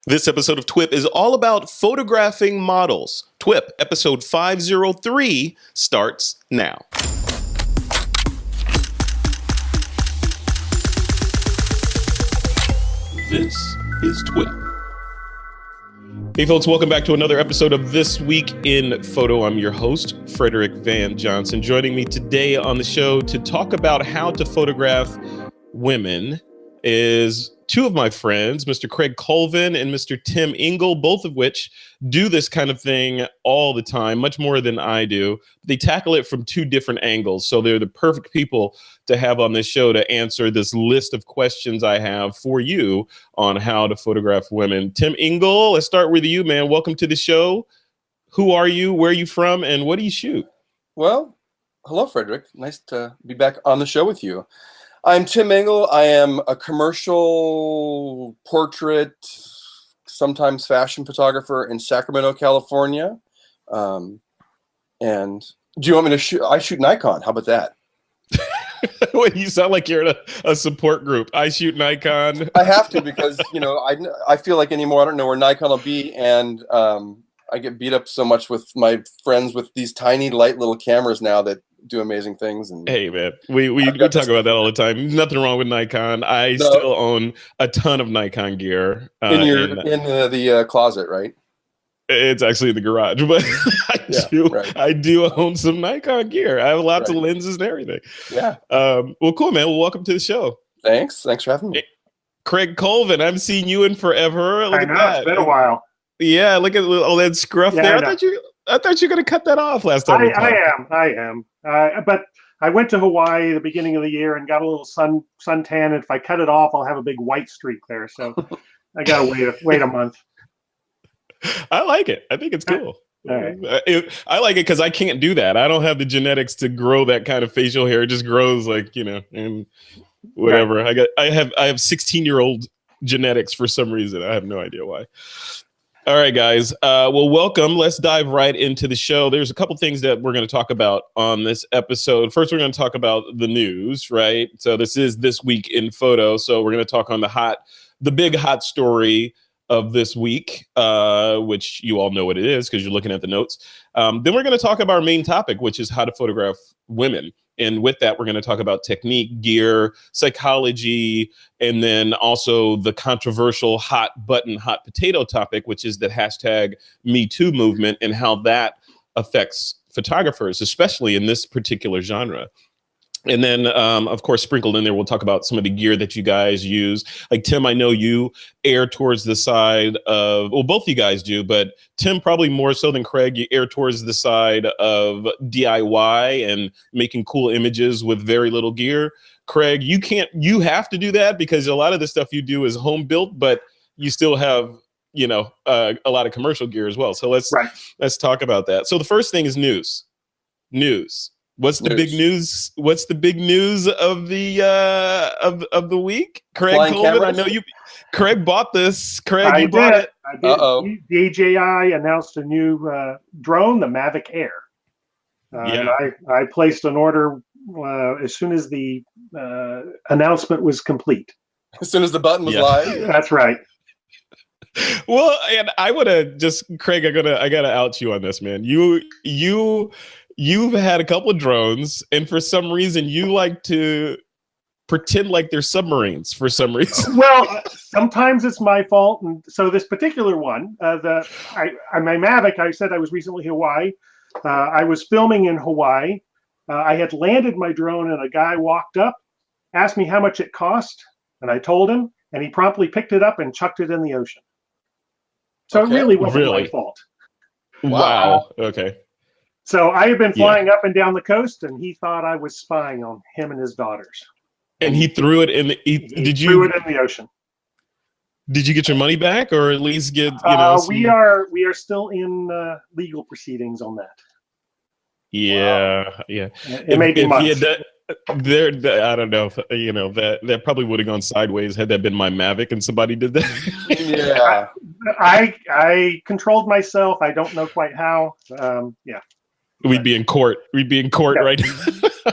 This episode of TWiP is all about photographing models. TWiP, episode 503, starts now. This is TWiP. Hey folks, welcome back to another episode of This Week in Photo. I'm your host, Frederick Van Johnson. Joining me today on the show to talk about how to photograph women is two of my friends, Mr. Craig Colvin and Mr. Tim Engle, both of which do this kind of thing all the time, much more than I do. They tackle it from two different angles, so they're the perfect people to have on this show to answer this list of questions I have for you on how to photograph women. Tim Engle, let's start with you, man. Welcome to the show. Who are you? Where are you from? And what do you shoot? Well, hello, Frederick. Nice to be back on the show with you. I'm Tim Engle. I am a commercial portrait, sometimes fashion photographer in Sacramento, California. And do you want me to shoot? I shoot Nikon. How about that? Wait, you sound like you're in a support group. I shoot Nikon. I have to because, I feel like anymore I don't know where Nikon will be. And I get beat up so much with my friends with these tiny, light little cameras now that do amazing things. And hey man, we talk about that all the time. Nothing wrong with Nikon. I still own a ton of Nikon gear in the closet, right? It's actually in the garage, but I do own some Nikon gear. I have lots of lenses and everything. Yeah. Well, cool, man. Well, welcome to the show. Thanks for having me. Hey, Craig Colvin, I haven't seen you in forever. Look I know, it's been a while. Yeah, look at all that scruff there. I thought you were going to cut that off last time. I am. But I went to Hawaii at the beginning of the year and got a little suntan. And if I cut it off, I'll have a big white streak there. So I got to wait a month. I like it. I think it's cool. All right. I like it because I can't do that. I don't have the genetics to grow that kind of facial hair. It just grows and whatever. Right. I have 16-year-old genetics for some reason. I have no idea why. All right, guys. Well, welcome. Let's dive right into the show. There's a couple things that we're going to talk about on this episode. First, we're going to talk about the news, right? So this is This Week in Photo. So we're going to talk on the big hot story of this week, which you all know what it is because you're looking at the notes. Then we're going to talk about our main topic, which is how to photograph women. And with that, we're going to talk about technique, gear, psychology, and then also the controversial hot potato topic, which is the hashtag Me Too movement and how that affects photographers, especially in this particular genre. And then, of course, sprinkled in there, we'll talk about some of the gear that you guys use. Like, Tim, I know you err towards the side of, well, both you guys do, but Tim, probably more so than Craig, you err towards the side of DIY and making cool images with very little gear. Craig, you have to do that because a lot of the stuff you do is home built, but you still have, a lot of commercial gear as well. So let's talk about that. So the first thing is news. What's the big news? What's the big news of the of the week? Craig Colvin, I know Craig bought this. Craig, you bought it. I did. The DJI announced a new drone, the Mavic Air. And I placed an order as soon as the announcement was complete. As soon as the button was live. That's right. Well, and I would have just, Craig, I gotta out you on this, man. You've had a couple of drones, and for some reason, you like to pretend like they're submarines for some reason. Well, sometimes it's my fault. And so this particular one, my Mavic, I said I was recently in Hawaii. I was filming in Hawaii. I had landed my drone, and a guy walked up, asked me how much it cost, and I told him, and he promptly picked it up and chucked it in the ocean. So it really wasn't my fault. Wow. Okay. So I had been flying up and down the coast, and he thought I was spying on him and his daughters. And he threw it in. Threw it in the ocean. Did you get your money back, or at least get? We are still in legal proceedings on that. Yeah, wow. Yeah. It may be months. I don't know. That probably would have gone sideways had that been my Mavic and somebody did that. Yeah. I controlled myself. I don't know quite how. We'd be in court. Right now.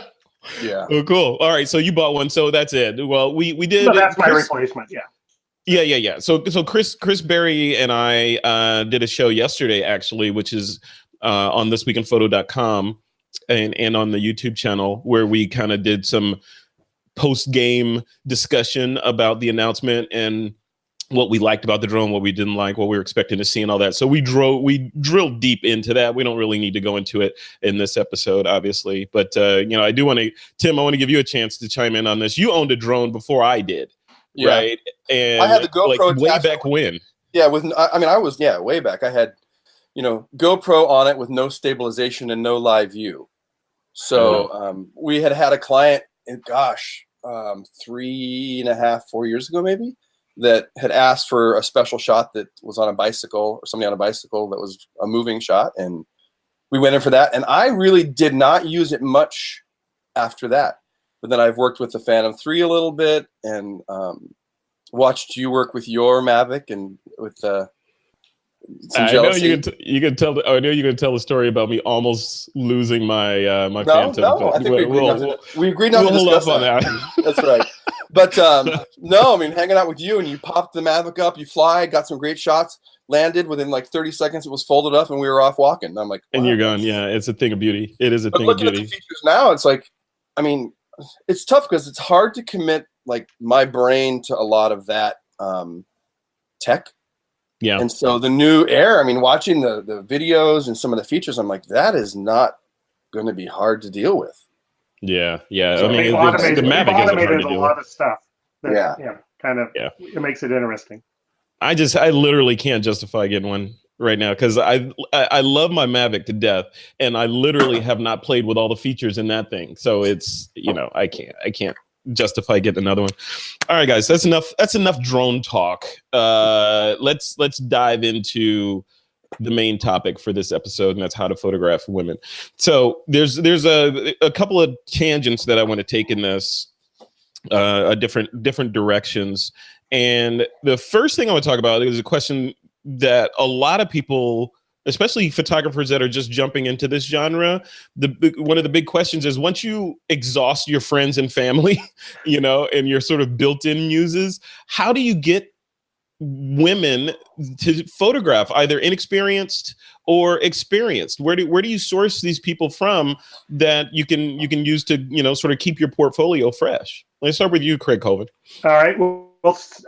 Yeah. Oh, cool. All right. So you bought one. So that's it. Well, we did. So that's my replacement. Yeah. Yeah. So Chris Berry and I did a show yesterday, actually, which is on thisweekinphoto.com and on the YouTube channel, where we kind of did some post-game discussion about the announcement and what we liked about the drone, what we didn't like, what we were expecting to see, and all that. So we drilled deep into that. We don't really need to go into it in this episode, obviously. But I do want to, Tim, I want to give you a chance to chime in on this. You owned a drone before I did, right? And I had the GoPro way back when. Yeah, way back. I had, GoPro on it with no stabilization and no live view. So we had a client, 3.5, 4 years ago, maybe, that had asked for a special shot that was on a bicycle, or somebody on a bicycle that was a moving shot. And we went in for that. And I really did not use it much after that. But then I've worked with the Phantom 3 a little bit, and watched you work with your Mavic and with some jealousy. I know you can tell. I know you're going to tell the story about me almost losing my my Phantom. No, I think we agreed not to discuss on that. That's right. But no, I mean, hanging out with you, and you popped the Mavic up, you fly, got some great shots, landed within like 30 seconds. It was folded up, and we were off walking. And I'm like, wow, and you're gone. Yeah, it's a thing of beauty. It is a thing of beauty. Looking at the features now, it's like, I mean, it's tough because it's hard to commit like my brain to a lot of that tech. Yeah. And so the new Air, I mean, watching the videos and some of the features, I'm like, that is not going to be hard to deal with. Yeah. So I mean, the Mavic automated a lot of stuff. It makes it interesting. I literally can't justify getting one right now because I love my Mavic to death, and I literally have not played with all the features in that thing. So it's, I can't justify getting another one. All right, guys, that's enough drone talk. Let's dive into the main topic for this episode, and that's how to photograph women. So there's a couple of tangents that I want to take in this, different directions. And the first thing I want to talk about is a question that a lot of people, especially photographers that are just jumping into this genre, one of the big questions is, once you exhaust your friends and family, and your sort of built-in muses, how do you get women to photograph, either inexperienced or experienced? Where do you source these people from that you can use to sort of keep your portfolio fresh? Let's start with you, Craig Colvin. All right. Well,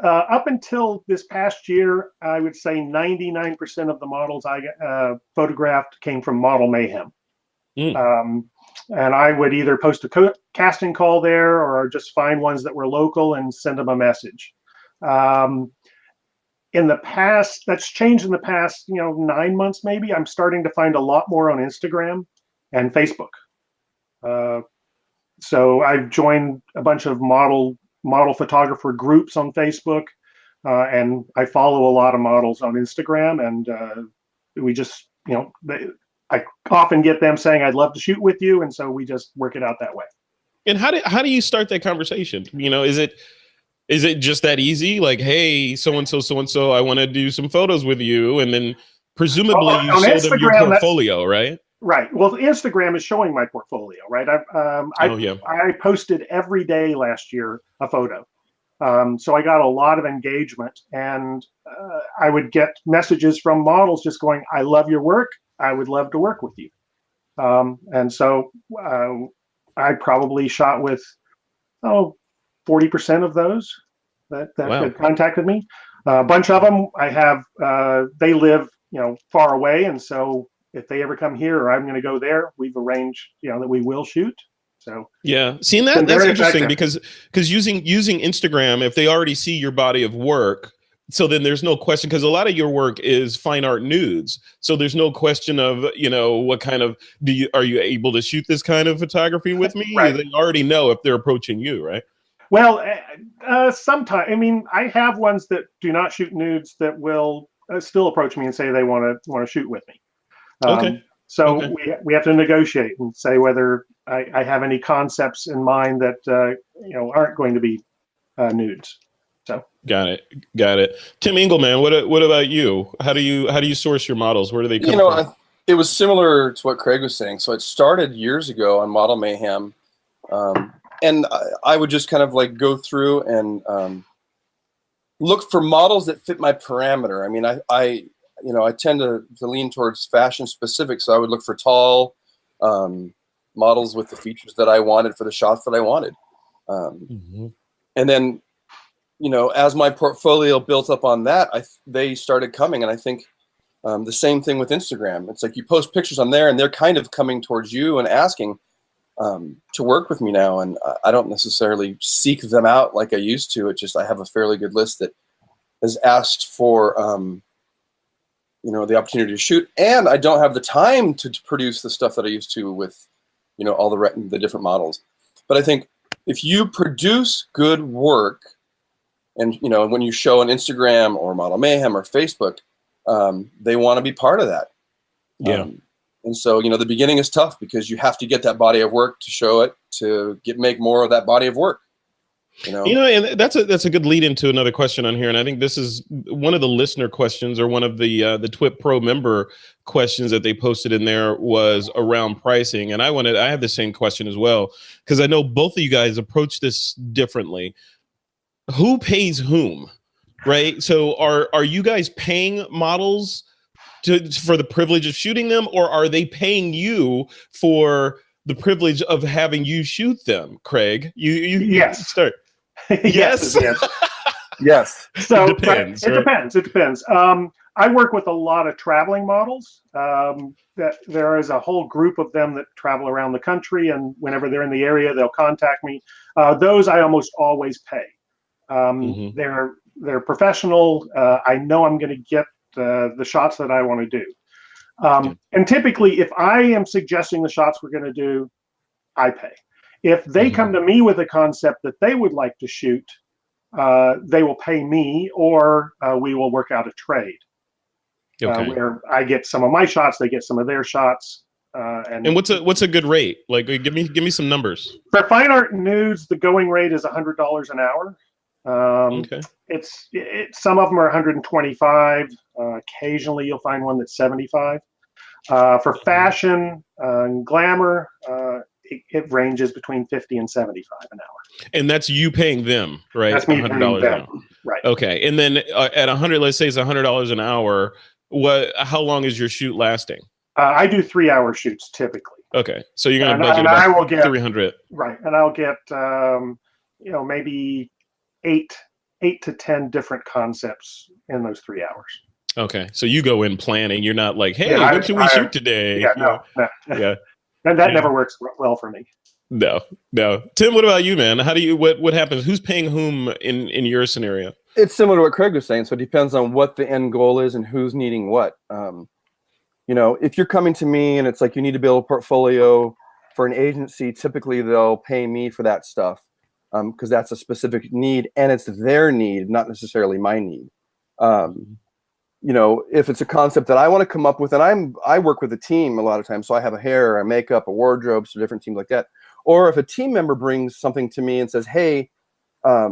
up until this past year, I would say 99% of the models I photographed came from Model Mayhem. And I would either post a casting call there or just find ones that were local and send them a message. In the past, that's changed in the past, 9 months maybe. I'm starting to find a lot more on Instagram and Facebook. So I've joined a bunch of model photographer groups on Facebook, and I follow a lot of models on Instagram, and we just, I often get them saying, I'd love to shoot with you, and so we just work it out that way. And how do you start that conversation? Is it just that easy? Like, hey, so-and-so, I want to do some photos with you. And then presumably you show them your portfolio, right? Right. Well, Instagram is showing my portfolio, right? I posted every day last year a photo. So I got a lot of engagement, and I would get messages from models just going, I love your work. I would love to work with you. And so I probably shot with, 40% of those that wow. contacted me. A bunch of them I have, they live, far away. And so if they ever come here or I'm going to go there, we've arranged, that we will shoot. So yeah, seeing that's interesting because using Instagram, if they already see your body of work, so then there's no question, because a lot of your work is fine art nudes. So there's no question of, what kind of, are you able to shoot this kind of photography with me? Right. They already know if they're approaching you, right? Well, sometimes, I have ones that do not shoot nudes that will still approach me and say they want to shoot with me. Okay. So we have to negotiate and say whether I have any concepts in mind that aren't going to be nudes. So got it. Tim Engle, man, what about you? How do you source your models? Where do they come from? It was similar to what Craig was saying. So it started years ago on Model Mayhem. And I would just kind of like go through and, look for models that fit my parameter. I mean, I tend to lean towards fashion specific, so I would look for tall models with the features that I wanted for the shots that I wanted. And then, as my portfolio built up on that, they started coming. And I think the same thing with Instagram. It's like you post pictures on there and they're kind of coming towards you and asking to work with me now. And I don't necessarily seek them out like I used to. It's just I have a fairly good list that has asked for, the opportunity to shoot. And I don't have the time to produce the stuff that I used to with, all the different models. But I think if you produce good work, and when you show on Instagram or Model Mayhem or Facebook, they want to be part of that. Yeah. And so the beginning is tough because you have to get that body of work to show it to make more of that body of work. And that's a good lead into another question on here, and I think this is one of the listener questions, or one of the TWiP Pro member questions that they posted in there was around pricing, and I have the same question as well, because I know both of you guys approach this differently. Who pays whom, right? So are you guys paying models for the privilege of shooting them, or are they paying you for the privilege of having you shoot them? Craig, you yes. Start. Yes. Yes. So it depends. It depends. I work with a lot of traveling models. That there is a whole group of them that travel around the country, and whenever they're in the area, they'll contact me. Those I almost always pay. They're professional. I know I'm going to get the shots that I want to do. And typically, if I am suggesting the shots we're going to do, I pay. If they come to me with a concept that they would like to shoot, they will pay me, or we will work out a trade. Where I get some of my shots, they get some of their shots. And what's a good rate? Like, give me some numbers. For fine art and nudes, the going rate is $100 an hour. It's some of them are 125. Occasionally, you'll find one that's 75. For fashion and glamour, it ranges between 50 and 75 an hour. And that's you paying them, right? That's me $100 an hour. Right. Okay, and then at 100, let's say it's $100 an hour. How long is your shoot lasting? I do 3-hour shoots typically. Okay, so you're going to budget about I will get 300. Right, and I'll get maybe 8 to 10 different concepts in those 3 hours. Okay, so you go in planning. You're not like, hey, what should we shoot today? Yeah, no. Yeah. That never works well for me. No. Tim, what about you, man? How do you what happens? Who's paying whom in your scenario? It's similar to what Craig was saying. So it depends on what the end goal is and who's needing what. If you're coming to me and it's like you need to build a portfolio for an agency, typically they'll pay me for that stuff because that's a specific need and it's their need, not necessarily my need. If it's a concept that I want to come up with, and I work with a team a lot of times, so I have a hair, a makeup, a wardrobe, so different teams like that. Or if a team member brings something to me and says, hey, I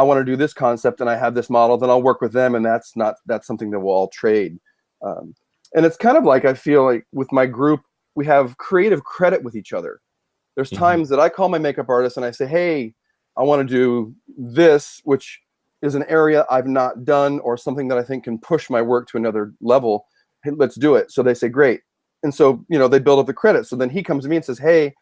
want to do this concept and I have this model, then I'll work with them, and that's something that we'll all trade. And it's kind of like, I feel like with my group, we have creative credit with each other. There's times that I call my makeup artist and I say, hey, I want to do this, which is an area I've not done or something that I think can push my work to another level. Hey, let's do it. So they say, great. And so, they build up the credit. So then he comes to me and says, hey,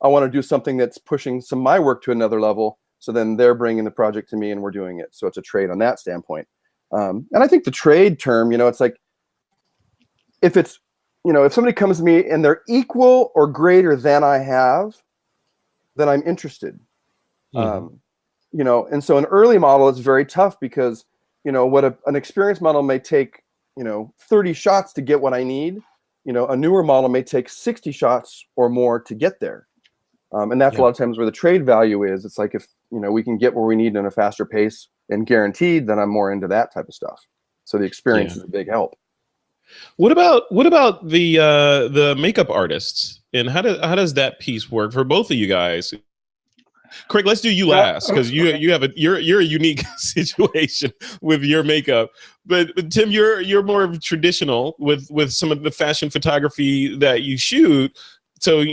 I want to do something that's pushing some of my work to another level. So then they're bringing the project to me and we're doing it. So it's a trade on that standpoint. And I think the trade term, it's like, if it's, if somebody comes to me and they're equal or greater than I have, then I'm interested. And so an early model is very tough because, what an experienced model may take, 30 shots to get what I need, a newer model may take 60 shots or more to get there. And that's a lot of times where the trade value is. It's like if, we can get where we need in a faster pace and guaranteed, then I'm more into that type of stuff. So the experience is a big help. What about the makeup artists, and how does that piece work for both of you guys? Craig, let's do you last because you're a unique situation with your makeup. But Tim, you're more of traditional with some of the fashion photography that you shoot. So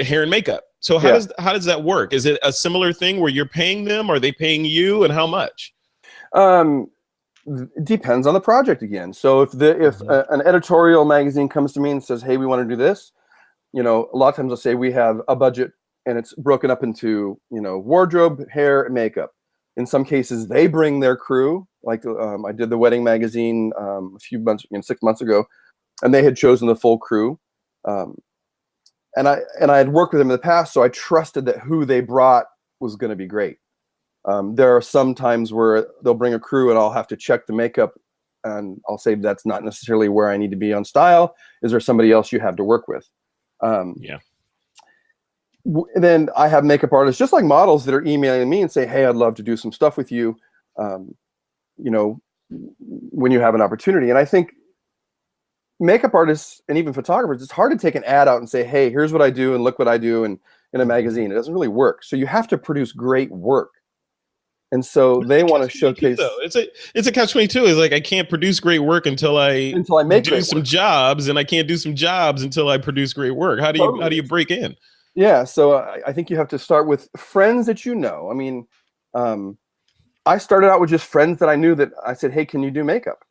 hair and makeup. So how does that work? Is it a similar thing where you're paying them? Are they paying you, and how much? Depends on the project again. So if an editorial magazine comes to me and says, "Hey, we want to do this," a lot of times I'll say we have a budget and it's broken up into wardrobe, hair, and makeup. In some cases, they bring their crew. Like I did the wedding magazine a few months, 6 months ago, and they had chosen the full crew. And I had worked with them in the past, so I trusted that who they brought was going to be great. There are some times where they'll bring a crew and I'll have to check the makeup, and I'll say that's not necessarily where I need to be on style. Is there somebody else you have to work with? Then I have makeup artists, just like models, that are emailing me and say, "Hey, I'd love to do some stuff with you, when you have an opportunity." And I think makeup artists and even photographers, it's hard to take an ad out and say, "Hey, here's what I do and look what I do," in a magazine. It doesn't really work. So you have to produce great work. And so they want to showcase. It's a catch-22. It's like I can't produce great work until I do some jobs, and I can't do some jobs until I produce great work. How do you break in? Yeah, so I think you have to start with friends that you know. I mean, I started out with just friends that I knew that I said, "Hey, can you do makeup?"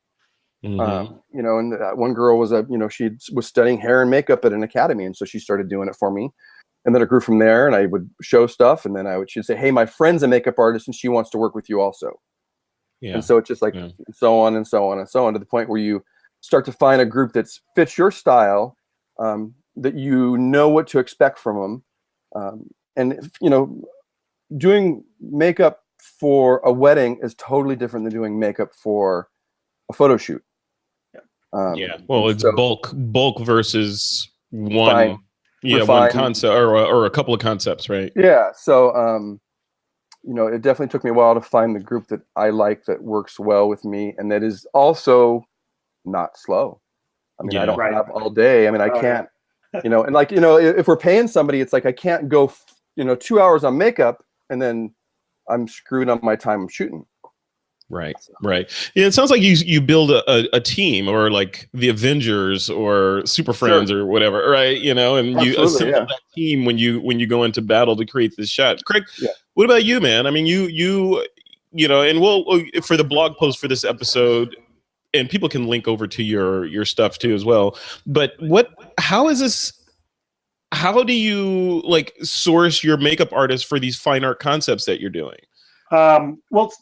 And one girl was she was studying hair and makeup at an academy, and so she started doing it for me. And then it grew from there, and I would show stuff, and then she'd say, "Hey, my friend's a makeup artist, and she wants to work with you also." Yeah. And so it's just like so on and so on and so on, to the point where you start to find a group that fits your style, that you know what to expect from them. And doing makeup for a wedding is totally different than doing makeup for a photo shoot. Well, it's bulk versus one. One concept or a couple of concepts, right? Yeah. So, it definitely took me a while to find the group that I like, that works well with me, and that is also not slow. I mean, I don't have all day. I mean, I can't, and if we're paying somebody, it's like I can't go, 2 hours on makeup and then I'm screwed on my time shooting. Right. Yeah, it sounds like you build a team, or like the Avengers or Super Friends or whatever, right? And you assemble that team when you go into battle to create this shot. Craig, what about you, man? I mean, you and we'll for the blog post for this episode, and people can link over to your stuff too as well. But how do you source your makeup artists for these fine art concepts that you're doing? Well,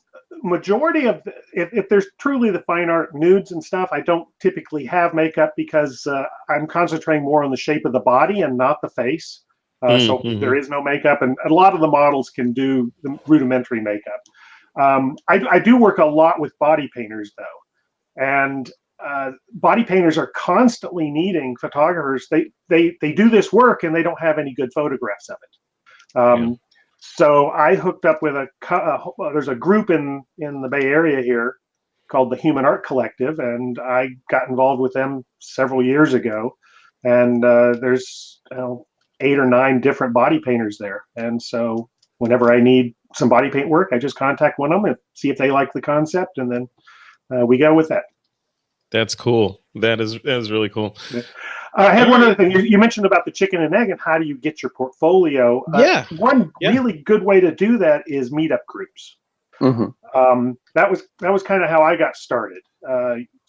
majority of if there's truly the fine art nudes and stuff, I don't typically have makeup, because I'm concentrating more on the shape of the body and not the face. There is no makeup, and a lot of the models can do the rudimentary makeup. I do work a lot with body painters though, and body painters are constantly needing photographers. They do this work and they don't have any good photographs of it. So I hooked up with there's a group in the Bay Area here called the Human Art Collective, and I got involved with them several years ago. And there's 8 or 9 different body painters there. And so whenever I need some body paint work, I just contact one of them and see if they like the concept, and then we go with that. That's cool. That is really cool. I had one other thing. You mentioned about the chicken and egg and how do you get your portfolio. One really good way to do that is meetup groups. That was kind of how I got started.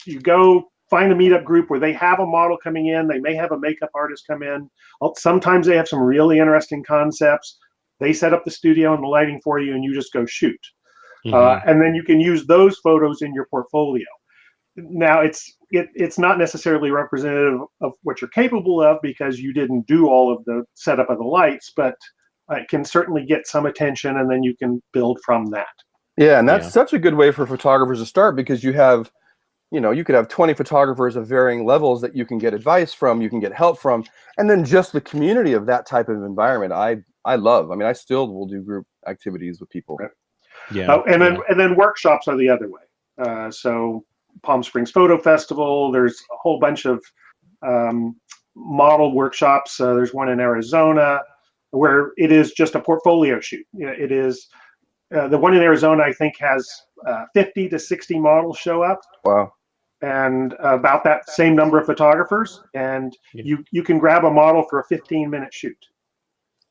You go find a meetup group where they have a model coming in. They may have a makeup artist come in. Sometimes they have some really interesting concepts. They set up the studio and the lighting for you, and you just go shoot. And then you can use those photos in your portfolio. Now, it's not necessarily representative of what you're capable of, because you didn't do all of the setup of the lights, but it can certainly get some attention, and then you can build from that. Yeah, and that's such a good way for photographers to start, because you could have 20 photographers of varying levels that you can get advice from, you can get help from, and then just the community of that type of environment. I love. I mean, I still will do group activities with people. And then workshops are the other way. So Palm Springs Photo Festival, there's a whole bunch of model workshops. There's one in Arizona where it is just a portfolio shoot. It is the one in Arizona, I think, has 50 to 60 models show up. Wow. And about that same number of photographers, and you can grab a model for a 15-minute shoot.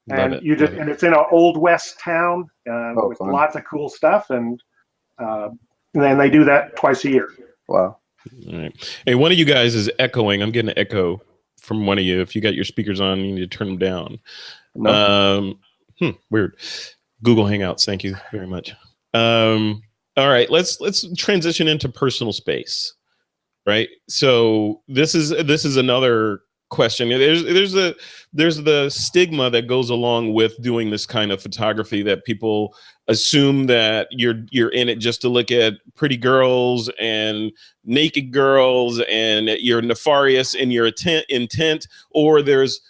And it's in an old West town with lots of cool stuff, and And then they do that twice a year. Wow. All right. Hey, one of you guys is echoing. I'm getting an echo from one of you. If you got your speakers on, you need to turn them down. No. Weird. Google Hangouts. Thank you very much. All right. Let's transition into personal space. Right. So this is another question. There's the stigma that goes along with doing this kind of photography, that people assume that you're in it just to look at pretty girls and naked girls, and you're nefarious in your intent, or there's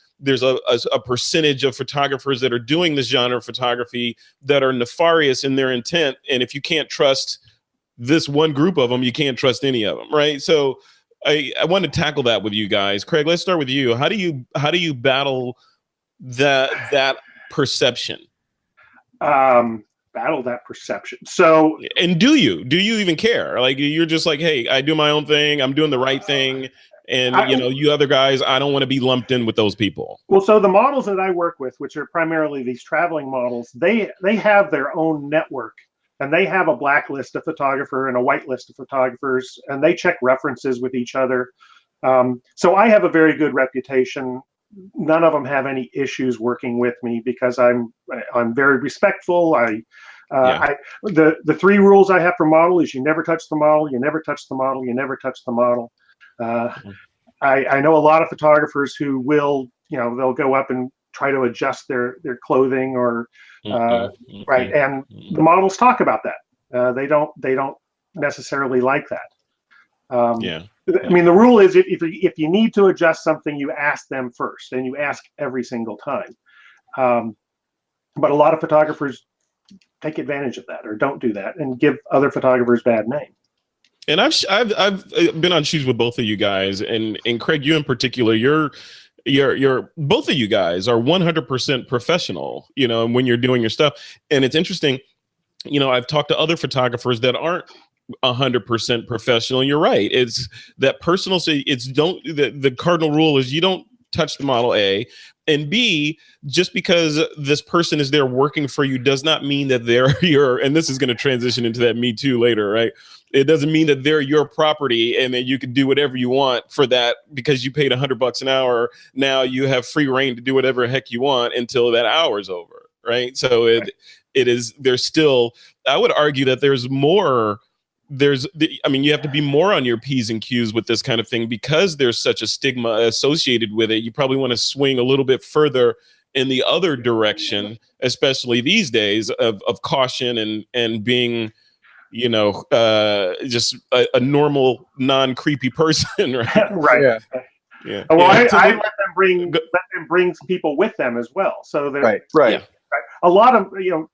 a percentage of photographers that are doing this genre of photography that are nefarious in their intent, and if you can't trust this one group of them, you can't trust any of them, right? So I want to tackle that with you guys. Craig, let's start with you. How do you battle that perception? Battle that perception. So, and do you even care? Like, you're just like, hey, I do my own thing. I'm doing the right thing. And you other guys, I don't want to be lumped in with those people. Well, so the models that I work with, which are primarily these traveling models, they have their own network. And they have a blacklist of photographer and a whitelist of photographers, and they check references with each other. So I have a very good reputation. None of them have any issues working with me because I'm very respectful. The 3 rules I have for model is: you never touch the model, you never touch the model, you never touch the model. I know a lot of photographers who will, they'll go up and try to adjust their clothing or right, and the models talk about that. They don't necessarily like that. I mean, the rule is if you need to adjust something, you ask them first, and you ask every single time. But a lot of photographers take advantage of that or don't do that and give other photographers bad name. And I've been on shoots with both of you guys, and Craig, you in particular, you're both of you guys are 100% professional, when you're doing your stuff. And it's interesting, I've talked to other photographers that aren't 100% professional. And you're right. It's that personal. The cardinal rule is you don't touch the model, A, and B, just because this person is there working for you does not mean that they're your, and this is going to transition into that Me Too later, right? It doesn't mean that they're your property and that you can do whatever you want for that because you paid $100 an hour. Now you have free reign to do whatever heck you want until that hour's over, right? So there's still, I would argue that there's more. You have to be more on your P's and Q's with this kind of thing because there's such a stigma associated with it. You probably want to swing a little bit further in the other direction, especially these days of caution and being, just a normal, non-creepy person, right? Right. Yeah. Well, I let them bring people with them as well. So that right. Yeah. A lot of,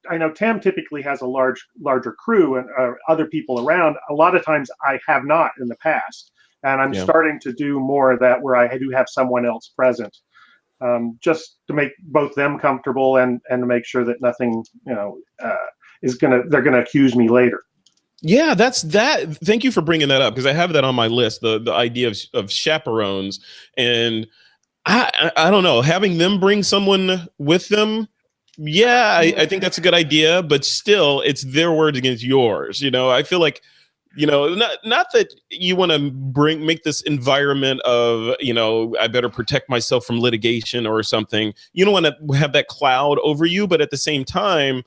I know Tim typically has a larger crew and other people around. A lot of times I have not in the past, and I'm starting to do more of that where I do have someone else present, just to make both them comfortable and to make sure that nothing, they're gonna accuse me later. Yeah, that's that. Thank you for bringing that up because I have that on my list. The idea of chaperones, and I don't know, having them bring someone with them. Yeah, I think that's a good idea, but still, it's their word against yours. I feel like, not that you want to make this environment of, I better protect myself from litigation or something. You don't want to have that cloud over you, but at the same time,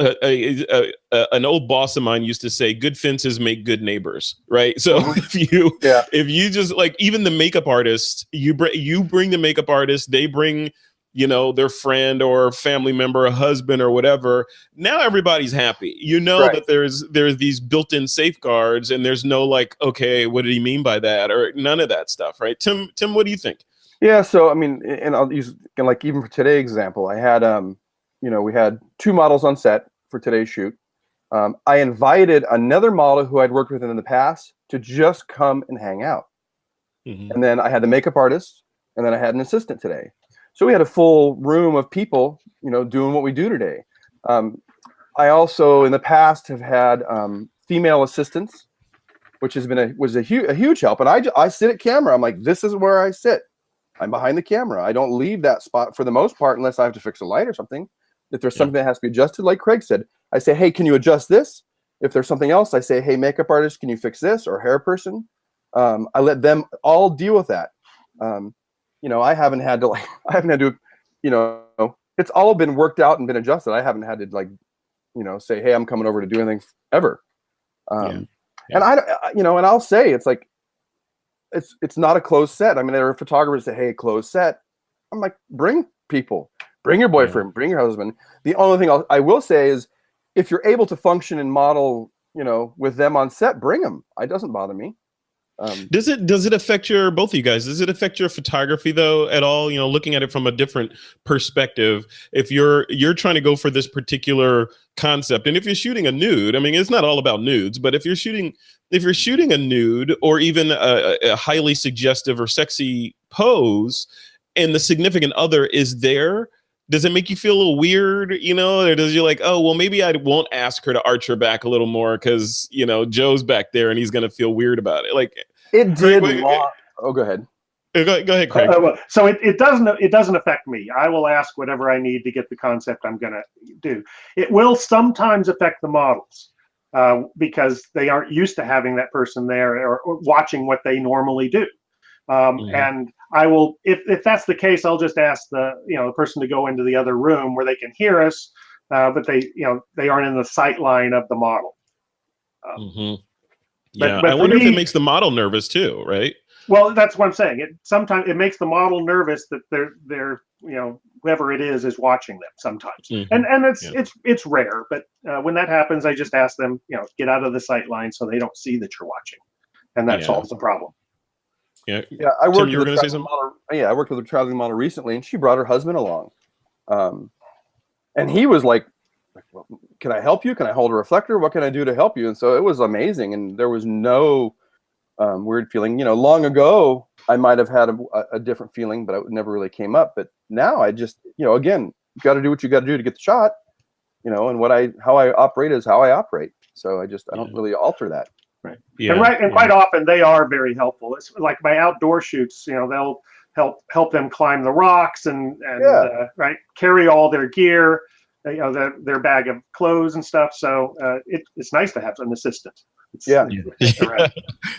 an old boss of mine used to say, "Good fences make good neighbors." Right. So if you just like, even the makeup artist, you bring the makeup artist, they bring, their friend or family member, a husband or whatever. Now everybody's happy. That there's these built-in safeguards, and there's no like, okay, what did he mean by that, or none of that stuff, right? Tim, what do you think? Yeah, so I mean, and I'll use like even for today's example, I had we had 2 models on set for today's shoot. I invited another model who I'd worked with in the past to just come and hang out, and then I had the makeup artist, and then I had an assistant today. So we had a full room of people, doing what we do today. I also, in the past, have had female assistants, which has been was a huge help. And I sit at camera. I'm like, this is where I sit. I'm behind the camera. I don't leave that spot for the most part unless I have to fix a light or something. If there's something that has to be adjusted, like Craig said, I say, hey, can you adjust this? If there's something else, I say, hey, makeup artist, can you fix this? Or hair person. I let them all deal with that. You know, I haven't had to you know, it's all been worked out and been adjusted. I haven't had to like, you know, say, hey, I'm coming over to do anything ever. And you know, and I'll say, it's like, it's not a closed set. I mean, there are photographers that say, hey, closed set. I'm like, bring people, bring your boyfriend, bring your husband. The only thing I will say is, if you're able to function and model, you know, with them on set, bring them. It doesn't bother me. Does it affect both of you guys? Does it affect your photography though at all? You know, looking at it from a different perspective, if you're trying to go for this particular concept, and if you're shooting a nude, I mean, it's not all about nudes, but if you're shooting a nude or even a highly suggestive or sexy pose, and the significant other is there, does it make you feel a little weird, you know, or does you like, oh, well, maybe I won't ask her to arch her back a little more because, you know, Joe's back there and he's going to feel weird about it. Like it did. Oh, go ahead. Go ahead, Craig. So it doesn't affect me. I will ask whatever I need to get the concept I'm going to do. It will sometimes affect the models because they aren't used to having that person there or watching what they normally do. And I will, if that's the case, I'll just ask the person to go into the other room where they can hear us, but they aren't in the sight line of the model. But I wonder if it makes the model nervous too, right? Well, that's what I'm saying. Sometimes it makes the model nervous that they're whoever it is watching them sometimes, and it's rare. But when that happens, I just ask them, get out of the sight line so they don't see that you're watching, and that solves the problem. Yeah. I worked with a traveling model recently, and she brought her husband along, and he was like, well, "Can I help you? Can I hold a reflector? What can I do to help you?" And so it was amazing, and there was no weird feeling. Long ago I might have had a different feeling, but it never really came up. But now I just, again, you got to do what you got to do to get the shot, and how I operate is how I operate. So I don't really alter that. Right. Yeah. And quite often they are very helpful. It's like my outdoor shoots, they'll help them climb the rocks and carry all their gear, their bag of clothes and stuff. So it's nice to have an assistant.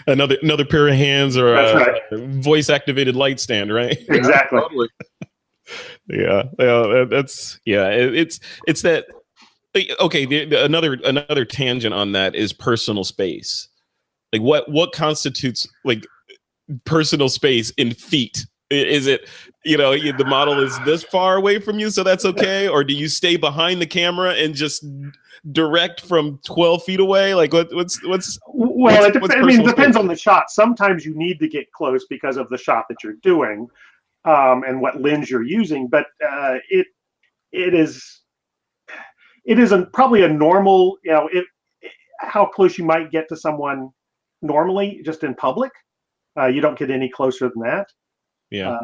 Another pair of hands or a voice activated light stand, right? Exactly. Totally. It's that. Okay, another tangent on that is personal space. Like what constitutes like personal space in feet? Is it, the model is this far away from you, so that's okay? Or do you stay behind the camera and just direct from 12 feet away? Like what's well, it depends on the shot. Sometimes you need to get close because of the shot that you're doing, and what lens you're using. But it is probably a normal, how close you might get to someone normally just in public. You don't get any closer than that. Yeah.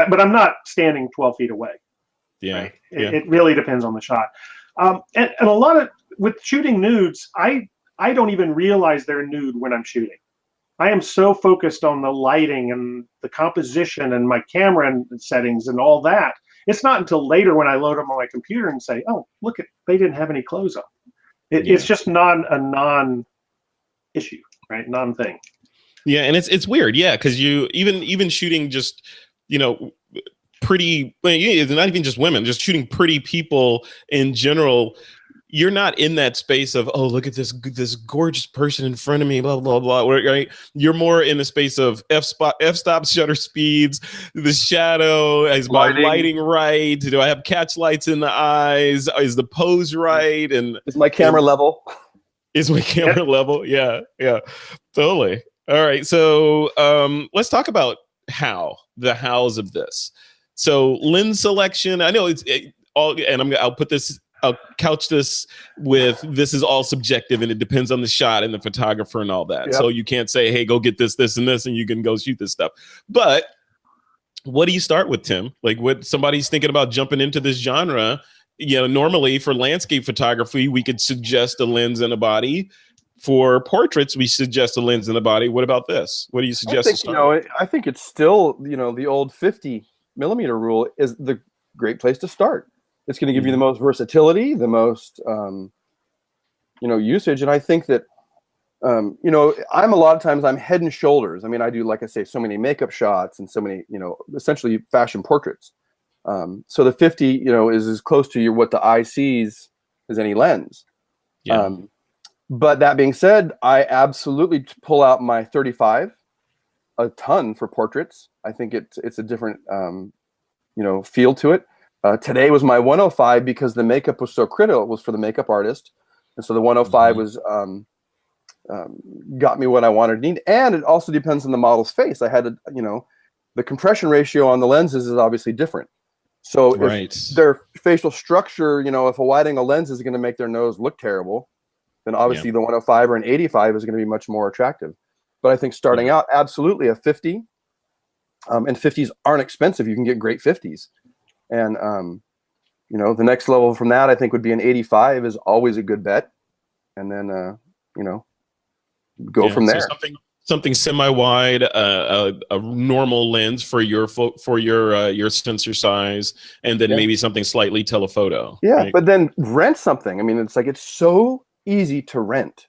But I'm not standing 12 feet away. Yeah. Right? It really depends on the shot. And a lot of, with shooting nudes, I don't even realize they're nude when I'm shooting. I am so focused on the lighting and the composition and my camera and settings and all that. It's not until later when I load them on my computer and say, oh, look, they didn't have any clothes on. It's just a non-issue, right? Non-thing. Yeah, and it's weird, because you even shooting just pretty, it's not even just women, just shooting pretty people in general. You're not in that space of, oh, look at this gorgeous person in front of me, blah blah blah. Right? You're more in the space of f-stop, shutter speeds, the shadow. Is my lighting right? Do I have catch lights in the eyes? Is the pose right? And is my camera level? Is my camera level? Yeah, totally. All right, so let's talk about the hows of this. So lens selection. I know I'll couch this with, this is all subjective and it depends on the shot and the photographer and all that. Yep. So you can't say, hey, go get this, and this, and you can go shoot this stuff. But what do you start with, Tim? Like, what somebody's thinking about jumping into this genre, normally for landscape photography, we could suggest a lens and a body. For portraits, we suggest a lens and a body. What about this? What do you suggest? I think it's still, the old 50 millimeter rule is the great place to start. It's going to give you the most versatility, the most, usage. And I think that, I'm a lot of times I'm head and shoulders. I mean, I do, like I say, so many makeup shots and so many, essentially fashion portraits. So the 50, is as close to what the eye sees as any lens. Yeah. But that being said, I absolutely pull out my 35 a ton for portraits. I think it's a different, feel to it. Today was my 105 because the makeup was so critical. It was for the makeup artist. And so the 105 was, got me what I wanted to need. And it also depends on the model's face. I had the compression ratio on the lenses is obviously different. So if their facial structure, if a wide angle lens is going to make their nose look terrible, then obviously the 105 or an 85 is going to be much more attractive. But I think starting out, absolutely a 50, and 50s aren't expensive. You can get great 50s. And, the next level from that, I think, would be an 85 is always a good bet. And then, go from there. So something semi-wide, a normal lens for your sensor size, and then maybe something slightly telephoto. Yeah, right? But then rent something. I mean, it's so easy to rent.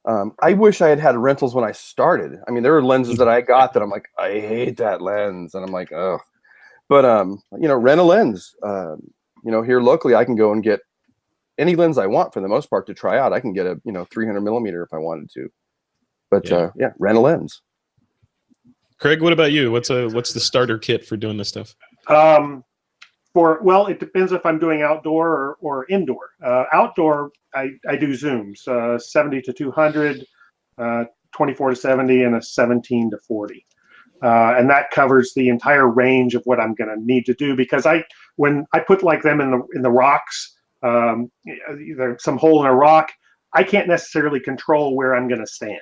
I wish I had rentals when I started. I mean, there were lenses that I got that I'm like, I hate that lens, and I'm like, oh. But rent a lens. Here locally, I can go and get any lens I want for the most part to try out. I can get a 300 millimeter if I wanted to. But rent a lens. Craig, what about you? What's the starter kit for doing this stuff? It depends if I'm doing outdoor or indoor. Outdoor, I do zooms, 70 to 200, 24 to 70, and a 17 to 40. And that covers the entire range of what I'm going to need to do, because when I put like them in the rocks, either some hole in a rock, I can't necessarily control where I'm going to stand.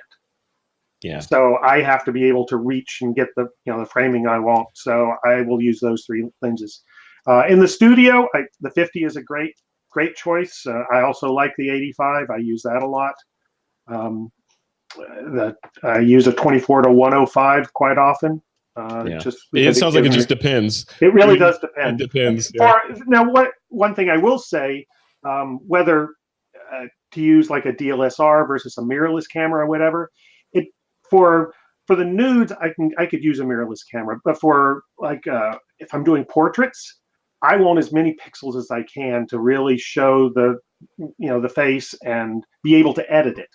Yeah. So I have to be able to reach and get the framing I want. So I will use those three lenses. In the studio, the 50 is a great choice. I also like the 85. I use that a lot. I use a 24 to 105 quite often. It sounds like it just depends. It really does depend. It depends. Yeah. Now, one thing I will say, whether to use like a DSLR versus a mirrorless camera or whatever, for the nudes, I could use a mirrorless camera, but for like if I'm doing portraits, I want as many pixels as I can to really show the face and be able to edit it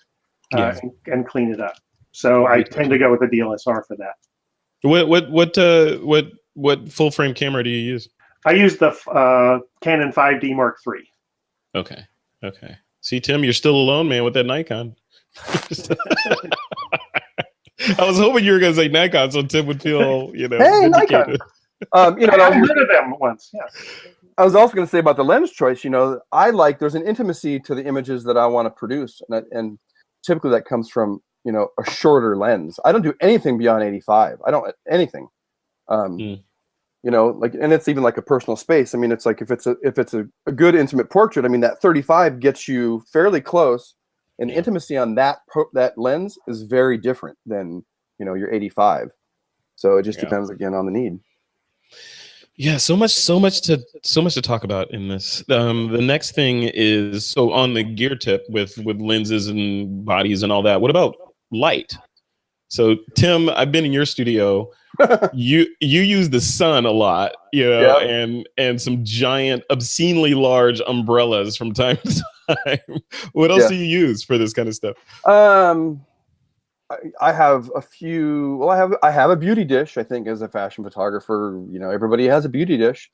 and clean it up. So I tend to go with a DSLR for that. What full frame camera do you use? I use the Canon 5D Mark III. Okay. See, Tim, you're still alone, man, with that Nikon. I was hoping you were going to say Nikon, so Tim would feel, hey, Nikon. I've heard of them once. Yeah. I was also going to say about the lens choice. There's an intimacy to the images that I want to produce, and typically that comes from a shorter lens. I don't do anything beyond 85. I don't anything. And it's even like a personal space. I mean, it's like if it's a good intimate portrait, I mean, that 35 gets you fairly close. And the intimacy on that lens is very different than your 85. So it just depends again on the need. Yeah, so much to talk about in this. The next thing is on the gear tip with lenses and bodies and all that. What about light? So Tim, I've been in your studio. You use the sun a lot, and some giant, obscenely large umbrellas from time to time. What else do you use for this kind of stuff? I have a few. Well, I have a beauty dish. I think as a fashion photographer, everybody has a beauty dish,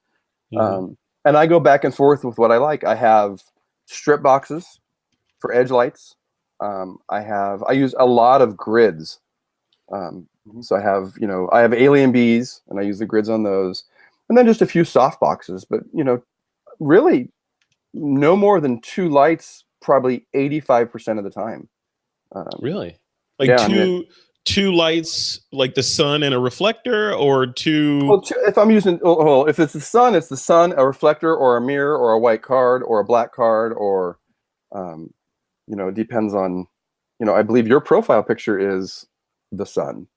and I go back and forth with what I like. I have strip boxes for edge lights. I use a lot of grids. So I have alien bees, and I use the grids on those, and then just a few soft boxes. But really, no more than 2 lights, probably 85% of the time. Really, like two lights, like the sun and a reflector, or two. Well, if I'm using, if it's the sun, a reflector, or a mirror, or a white card, or a black card, or it depends on, I believe your profile picture is the sun.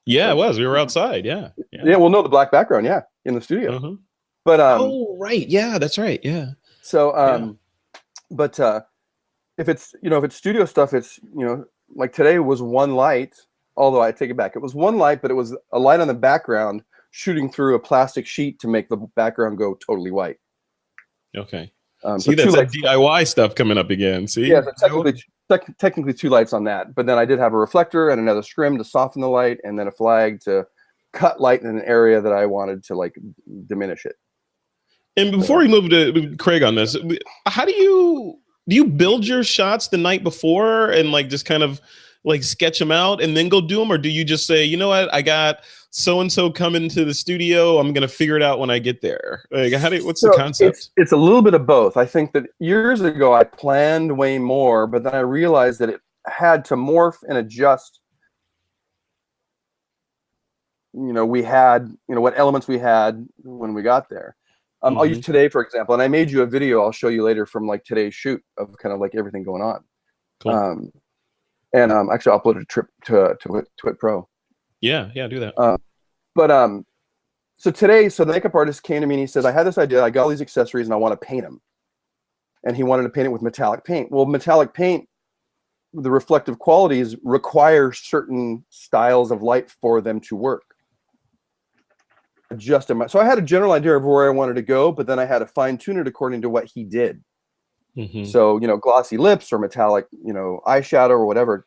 Yeah, it was. We were outside. Yeah. Well, no, the black background. Yeah, in the studio. But oh right, yeah, that's right, yeah. So but if it's studio stuff, it's like today was one light. Although I take it back, it was one light, but it was a light on the background shooting through a plastic sheet to make the background go totally white. Okay. So See, that's that DIY stuff coming up again. See, yeah, so technically 2 lights on that, but then I did have a reflector and another scrim to soften the light, and then a flag to cut light in an area that I wanted to like diminish it. And before we move to Craig on this, how do you build your shots the night before and like just kind of like sketch them out and then go do them, or do you just say, you know what, I got so and so coming to the studio, I'm gonna figure it out when I get there? Like, what's the concept? It's a little bit of both. I think that years ago I planned way more, but then I realized that it had to morph and adjust. We had what elements we had when we got there. I'll use today for example, and I made you a video I'll show you later from like today's shoot of kind of like everything going on. Cool. And actually I'll upload a trip to TWiP Pro. Yeah, do that. So today, the makeup artist came to me and he says, I had this idea, I got all these accessories and I want to paint them. And he wanted to paint it with metallic paint. Well, metallic paint, the reflective qualities require certain styles of light for them to work. So I had a general idea of where I wanted to go, but then I had to fine tune it according to what he did. So, glossy lips or metallic, eyeshadow or whatever.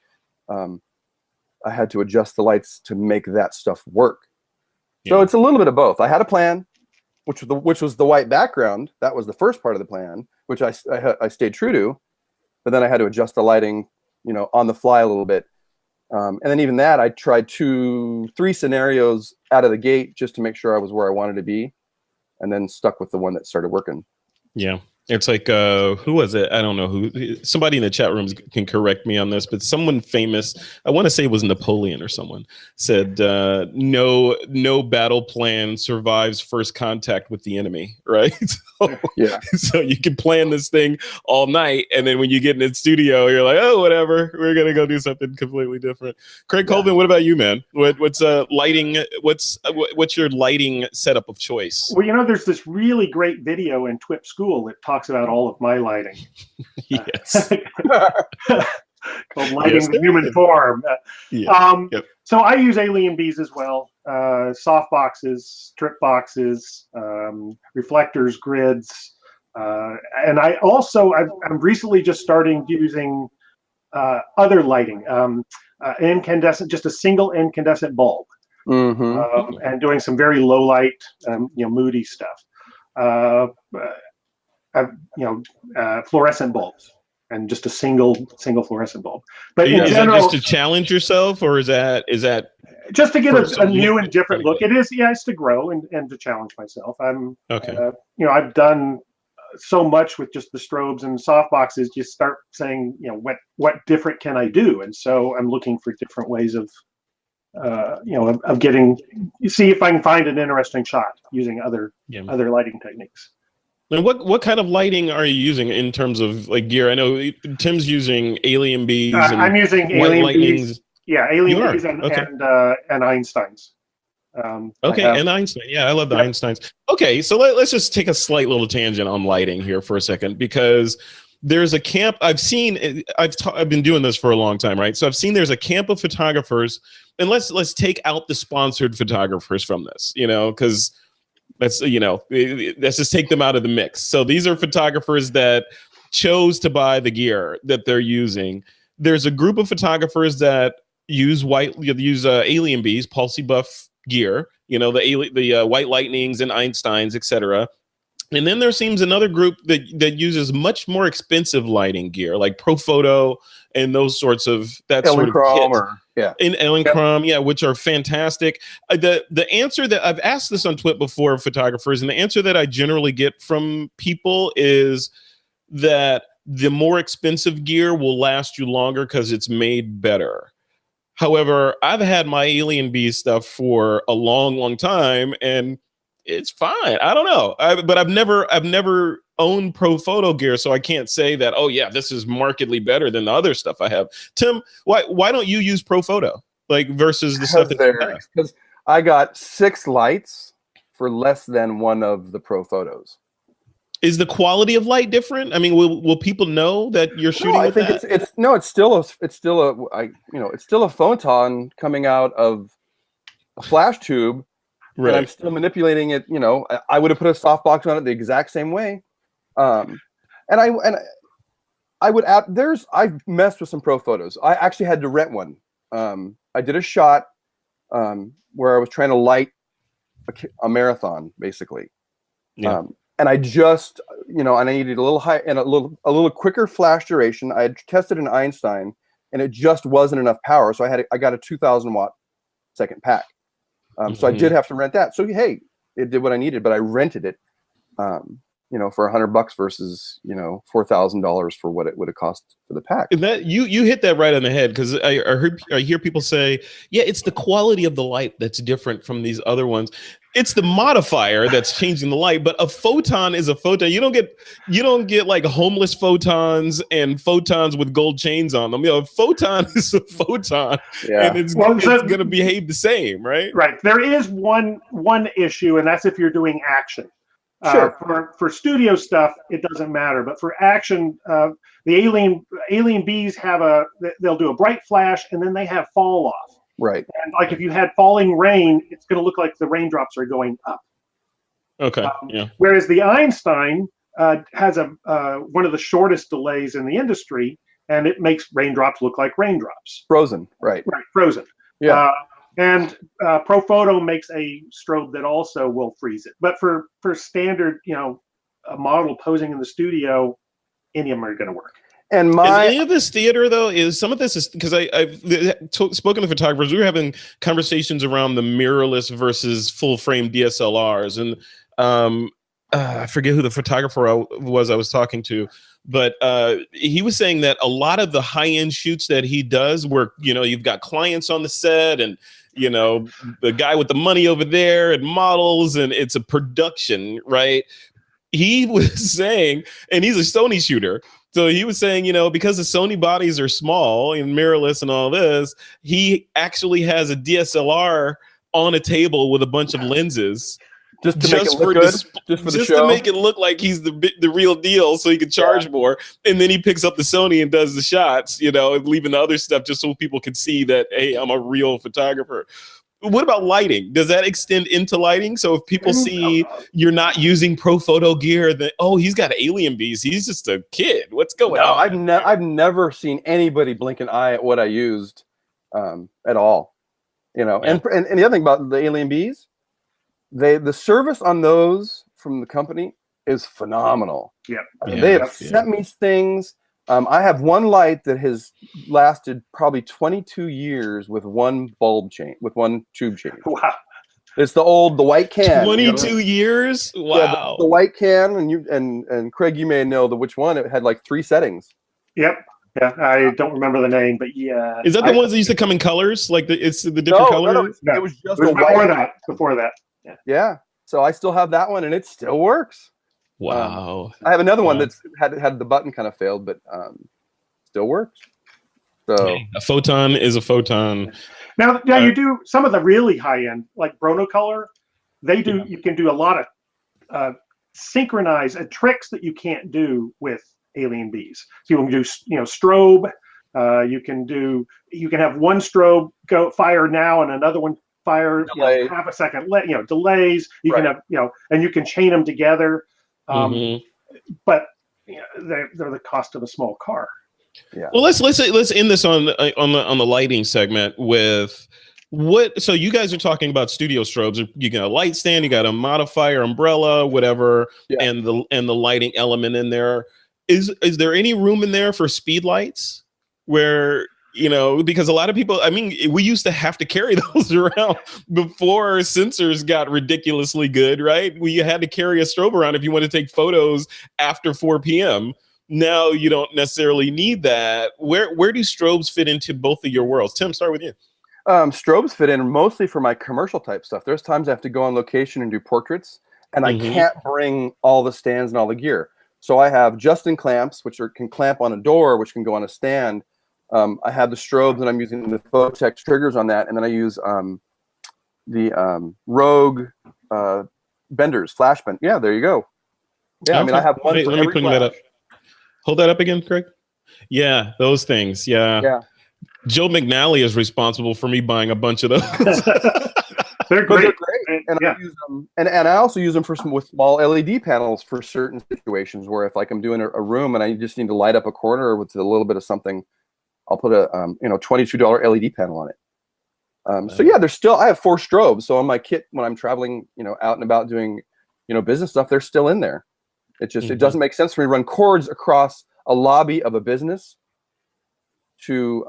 I had to adjust the lights to make that stuff work. Yeah. So it's a little bit of both. I had a plan, which was the white background. That was the first part of the plan, which I stayed true to. But then I had to adjust the lighting, on the fly a little bit. And then even that, I tried 2-3 scenarios out of the gate just to make sure I was where I wanted to be, and then stuck with the one that started working. Yeah. It's like, who was it? I don't know who. Somebody in the chat rooms can correct me on this, but someone famous, I want to say it was Napoleon or someone, said, no battle plan survives first contact with the enemy, right? So you can plan this thing all night, and then when you get in the studio, you're like, oh, whatever, we're going to go do something completely different. Craig Colvin, what about you, man? What's lighting? What's your lighting setup of choice? Well, there's this really great video in TWiP School that talks about all of my lighting. Yes. Called Lighting the Human Form. So I use alien bees as well. Soft boxes, strip boxes, reflectors, grids. And I'm recently just starting using other lighting, incandescent, just a single incandescent bulb. And doing some very low light, moody stuff. Fluorescent bulbs and just a single fluorescent bulb. But in general, that just to challenge yourself, or is that just to get a new and different look? It is, it's to grow and to challenge myself. I've done so much with just the strobes and soft boxes. You start saying, what different can I do? And so I'm looking for different ways of getting. See if I can find an interesting shot using other lighting techniques. And what kind of lighting are you using in terms of like gear? I know Tim's using alien bees. I'm using alien bees. Yeah, alien bees and Einsteins. And Einstein. Yeah, I love the Einsteins. Okay, so let's just take a slight little tangent on lighting here for a second, because there's a camp I've seen. I've been doing this for a long time, right? So I've seen there's a camp of photographers, and let's take out the sponsored photographers from this, because let's just take them out of the mix. So these are photographers that chose to buy the gear that they're using. There's a group of photographers that use alien bees, Pulsey Buff gear, the white lightnings and Einsteins, etc. And then there seems another group that uses much more expensive lighting gear, like Profoto and those sorts of in Elenchrom, which are fantastic. The answer that I've asked this on TWiP before of photographers, and the answer that I generally get from people is that the more expensive gear will last you longer because it's made better. However, I've had my alien bee stuff for a long, long time, and it's fine. I don't know, but I've never owned Profoto gear, so I can't say that, oh yeah, this is markedly better than the other stuff I have. Tim, why don't you use Profoto versus the stuff that you have? Because I got 6 lights for less than one of the pro photos. Is the quality of light different? I mean, will people know that you're shooting with that? It's still a photon coming out of a flash tube, Right. and I'm still manipulating it. I would have put a softbox on it the exact same way. And I would add, I've messed with some pro photos. I actually had to rent one. I did a shot where I was trying to light a marathon, basically. Yeah. And I just, and I needed a little high and a little quicker flash duration. I had tested an Einstein, and it just wasn't enough power. So I got a 2,000 watt second pack. So I did have to rent that. So hey, it did what I needed, but I rented it, for $100 versus $4,000 for what it would have cost for the pack. And that you hit that right on the head, because I hear people say, yeah, it's the quality of the light that's different from these other ones. It's the modifier that's changing the light, but a photon is a photon. You don't get like homeless photons and photons with gold chains on them. A photon is a photon, and it's going to behave the same, right? Right. There is one issue, and that's if you're doing action. Sure. For studio stuff, it doesn't matter, but for action, the alien bees they'll do a bright flash, and then they have fall off. Right. And like if you had falling rain, it's going to look like the raindrops are going up. Okay. Yeah. Whereas the Einstein has one of the shortest delays in the industry, and it makes raindrops look like raindrops. Frozen. Right. Right. Frozen. Yeah. And ProPhoto makes a strobe that also will freeze it. But for standard, a model posing in the studio, any of them are going to work. And is any of this theater though? Some of this is because I've spoken to photographers. We were having conversations around the mirrorless versus full frame DSLRs, and I forget who the photographer was I was talking to, but he was saying that a lot of the high end shoots that he does, where you've got clients on the set, and the guy with the money over there, and models, and it's a production, right? He was saying, and he's a Sony shooter. So he was saying, because the Sony bodies are small and mirrorless and all this, he actually has a DSLR on a table with a bunch of lenses, just to make it look good, just for the show, to make it look like he's the real deal, so he can charge more. And then he picks up the Sony and does the shots, and leaving the other stuff just so people can see that, hey, I'm a real photographer. What about lighting? Does that extend into lighting? So if people see you're not using pro photo gear, then he's got alien bees. He's just a kid. What's going on? I've never seen anybody blink an eye at what I used at all. Yeah. And the other thing about the alien bees, the service on those from the company is phenomenal. Yeah. They have sent me things. I have one light that has lasted probably 22 years with one bulb change, with one tube change. Wow. It's the white can. 22 years? Wow. Yeah, the white can, and Craig, you may know which one. It had like 3 settings. Yep. Yeah, I don't remember the name, but yeah. Is that the ones that used to come in colors? Like it's the different colors? No, it was just before that. Yeah. So I still have that one, and it still works. Wow. I have another one that's had the button kind of failed, but still works. So a photon is a photon. Now you do some of the really high end, like Bronocolor. You can do a lot of synchronize tricks that you can't do with alien bees. So you can do strobe. You can have one strobe go fire now and another one fire half a second. Delays. You can have and you can chain them together. But they're the cost of a small car. Yeah. Well, let's end this on the lighting segment with what. So you guys are talking about studio strobes. You got a light stand, you got a modifier, umbrella, whatever, and the lighting element in there. Is there any room in there for speed lights where? Because a lot of people, we used to have to carry those around before sensors got ridiculously good, right? We had to carry a strobe around if you want to take photos after 4 p.m. Now you don't necessarily need that. Where do strobes fit into both of your worlds? Tim, start with you. Strobes fit in mostly for my commercial type stuff. There's times I have to go on location and do portraits, and I can't bring all the stands and all the gear. So I have Justin clamps, which can clamp on a door, which can go on a stand. I have the strobes, and I'm using the Photex triggers on that, and then I use the Rogue benders, flash bend. Yeah, there you go. Yeah, I mean, I have one Wait, for let me every bring flash. that up. Hold that up again, Craig. Yeah, those things. Yeah. Yeah. Joe McNally is responsible for me buying a bunch of those. They're But great. they're great, and Yeah. I use them, and I also use them for with small LED panels for certain situations where if like I'm doing a room and I just need to light up a corner with a little bit of something, I'll put a $22 LED panel on it. So yeah, there's still I have 4 strobes. So on my kit when I'm traveling, out and about doing, business stuff, they're still in there. It just it doesn't make sense for me to run cords across a lobby of a business to.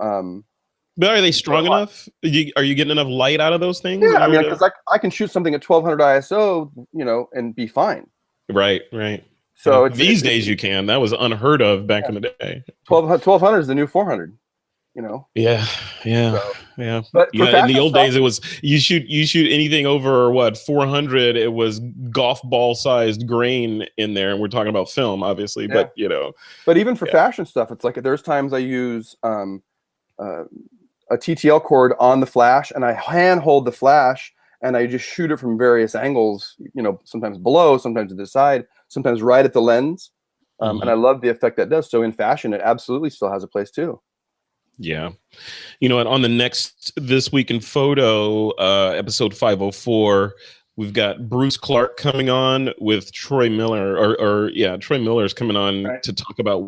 But are they strong enough? Are you getting enough light out of those things? Yeah, I mean, because I can shoot something at 1200 ISO, and be fine. Right. So these days you can. That was unheard of back in the day. 1200 is the new 400. Yeah. But In the old days, it was you shoot anything over 400. It was golf ball sized grain in there, and we're talking about film, obviously. Yeah. But But even for fashion stuff, it's like there's times I use a TTL cord on the flash, and I hand hold the flash, and I just shoot it from various angles. Sometimes below, sometimes to the side, sometimes right at the lens. And I love the effect that does. So in fashion, it absolutely still has a place too. Yeah. And on the next This Week in Photo, episode 504, we've got Bruce Clark coming on with Troy Miller, Troy Miller's coming on to talk about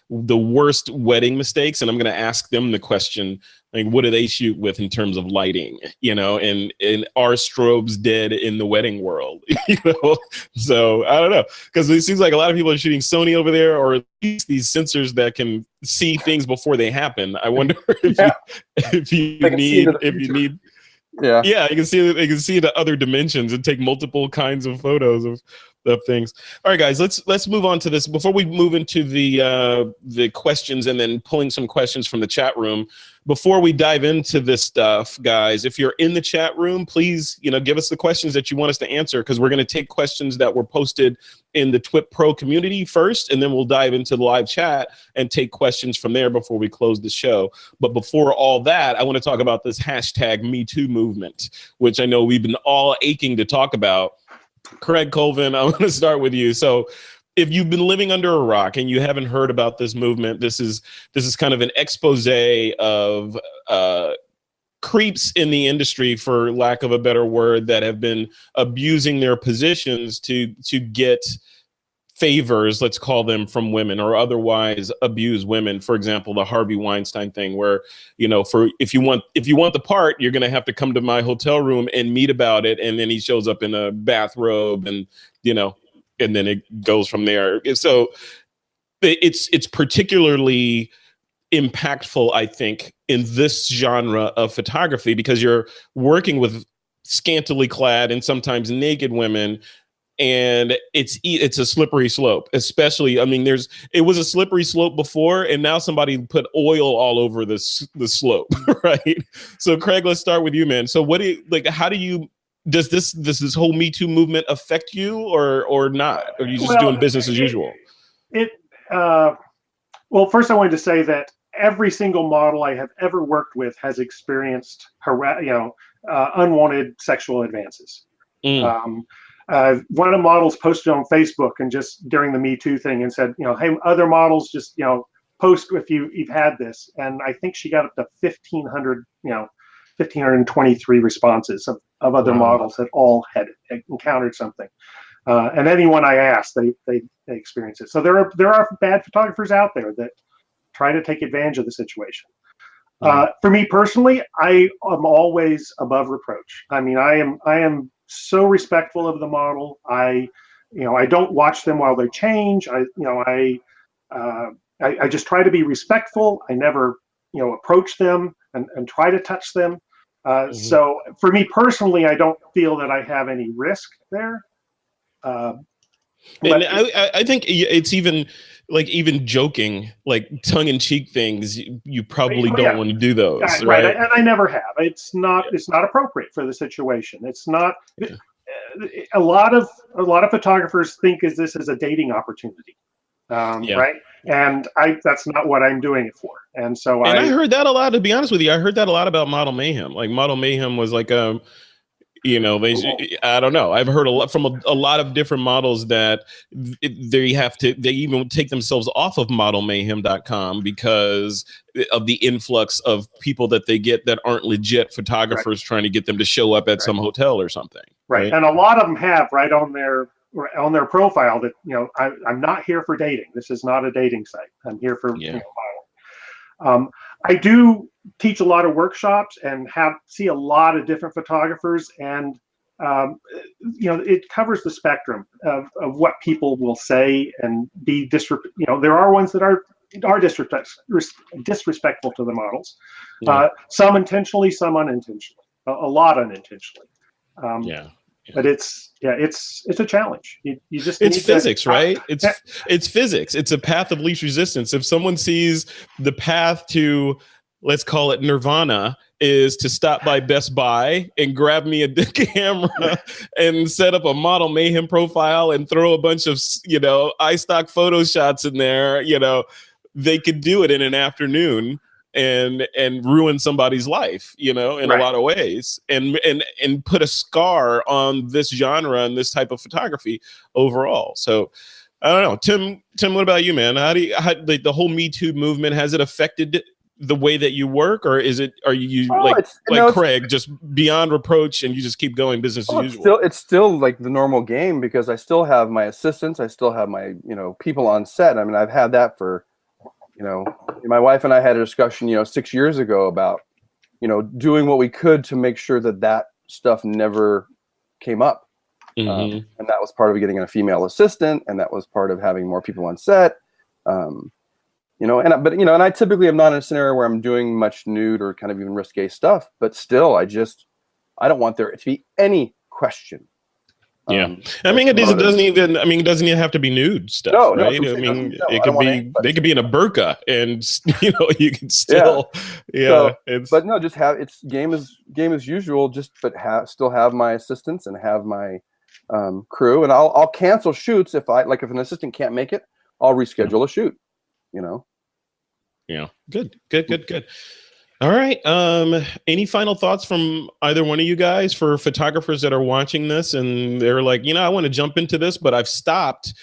the worst wedding mistakes. And I'm going to ask them the question, like, what do they shoot with in terms of lighting, and are strobes dead in the wedding world? So I don't know, because it seems like a lot of people are shooting Sony over there, or at least these sensors that can see things before they happen. I wonder if you need. Yeah, you can see the other dimensions and take multiple kinds of photos of things. All right, guys, let's move on to this before we move into the questions and then pulling some questions from the chat room. Before we dive into this stuff, guys, if you're in the chat room, please, give us the questions that you want us to answer, because we're going to take questions that were posted in the TWiP Pro community first, and then we'll dive into the live chat and take questions from there before we close the show. But before all that, I want to talk about this hashtag #MeToo movement, which I know we've been all aching to talk about. Craig, Colvin, I want to start with you. So if you've been living under a rock and you haven't heard about this movement, this is kind of an expose of creeps in the industry, for lack of a better word, that have been abusing their positions to get favors, let's call them, from women, or otherwise abuse women. For example, the Harvey Weinstein thing, where if you want the part, you're going to have to come to my hotel room and meet about it, and then he shows up in a bathrobe, and and then it goes from there. So it's particularly impactful, I think, in this genre of photography, because you're working with scantily clad and sometimes naked women, and it's a slippery slope. Especially, I mean, it was a slippery slope before, and now somebody put oil all over the slope, right? So Craig, let's start with you, man. So does this whole Me Too movement affect you, or not? Or are you just doing business as usual? Well, first I wanted to say that every single model I have ever worked with has experienced unwanted sexual advances. One of the models posted on Facebook and just during the Me Too thing and said, hey, other models, just post if you've had this. And I think she got up to 1,523 responses of other models that all had encountered something. And anyone I asked, they experience it. So there are bad photographers out there that try to take advantage of the situation. For me personally, I am always above reproach. I mean, I am so respectful of the model. I don't watch them while they change. I just try to be respectful. I never approach them and try to touch them. So for me personally, I don't feel that I have any risk there. And I think it's even joking, like tongue-in-cheek things, you probably don't want to do those, right? And I never have. It's not appropriate for the situation. It's not. A lot of photographers think this is a dating opportunity, right? And that's not what I'm doing it for. And so I heard that a lot. To be honest with you, I heard that a lot about Model Mayhem. Like Model Mayhem was like You know, I don't know. I've heard a lot from a lot of different models that they even take themselves off of modelmayhem.com because of the influx of people that they get that aren't legit photographers trying to get them to show up at some hotel or something. Right. And a lot of them have on their profile that, you know, I'm not here for dating. This is not a dating site. I'm here for you know, modeling. I do teach a lot of workshops and see a lot of different photographers, and you know, it covers the spectrum of what people will say and be you know, there are ones that are disrespectful to the models. Some intentionally, some unintentionally. A lot unintentionally. But it's a challenge. You just it's physics, right? It's physics. It's a path of least resistance. If someone sees the path to, let's call it nirvana, is to stop by Best Buy and grab me a camera and set up a Model Mayhem profile and throw a bunch of, you know, iStock photo shots in there, you know, they could do it in an afternoon and ruin somebody's life, you know, in a lot of ways, and put a scar on this genre and this type of photography overall. So I don't know, Tim, what about you, man? How the whole Me Too movement, has it affected the way that you work, or are you Craig, just beyond reproach and you just keep going business as usual? It's still like the normal game, because I still have my assistants, I still have my, you know, people on set. I mean, I've had that for, you know, my wife and I had a discussion, you know, 6 years ago about, you know, doing what we could to make sure that stuff never came up. And that was part of getting a female assistant, and that was part of having more people on set. You know, and I typically am not in a scenario where I'm doing much nude or kind of even risque stuff, but still, I don't want there to be any question. I mean, it doesn't even have to be nude stuff, right? I mean, they could be in a burqa, and you know, you can still, but no, just have game as usual. Still have my assistants and have my crew, and I'll cancel shoots if an assistant can't make it, I'll reschedule a shoot. You know. Yeah. Good. All right. Any final thoughts from either one of you guys for photographers that are watching this and they're like, you know, I want to jump into this, but I've stopped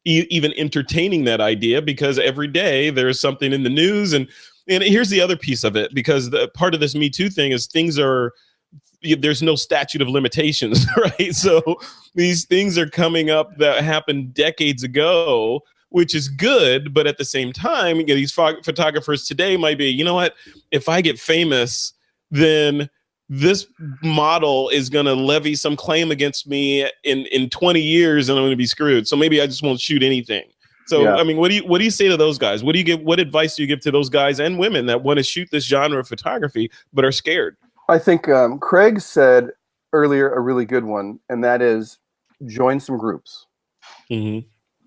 even entertaining that idea because every day there's something in the news. And here's the other piece of it, because the part of this Me Too thing is there's no statute of limitations, right? So these things are coming up that happened decades ago, which is good, but at the same time, you know, these photographers today might be, you know what, if I get famous, then this model is going to levy some claim against me in 20 years and I'm going to be screwed. So maybe I just won't shoot anything. So, I mean, what do you say to those guys? What advice do you give to those guys and women that want to shoot this genre of photography, but are scared? I think Craig said earlier a really good one, and that is join some groups.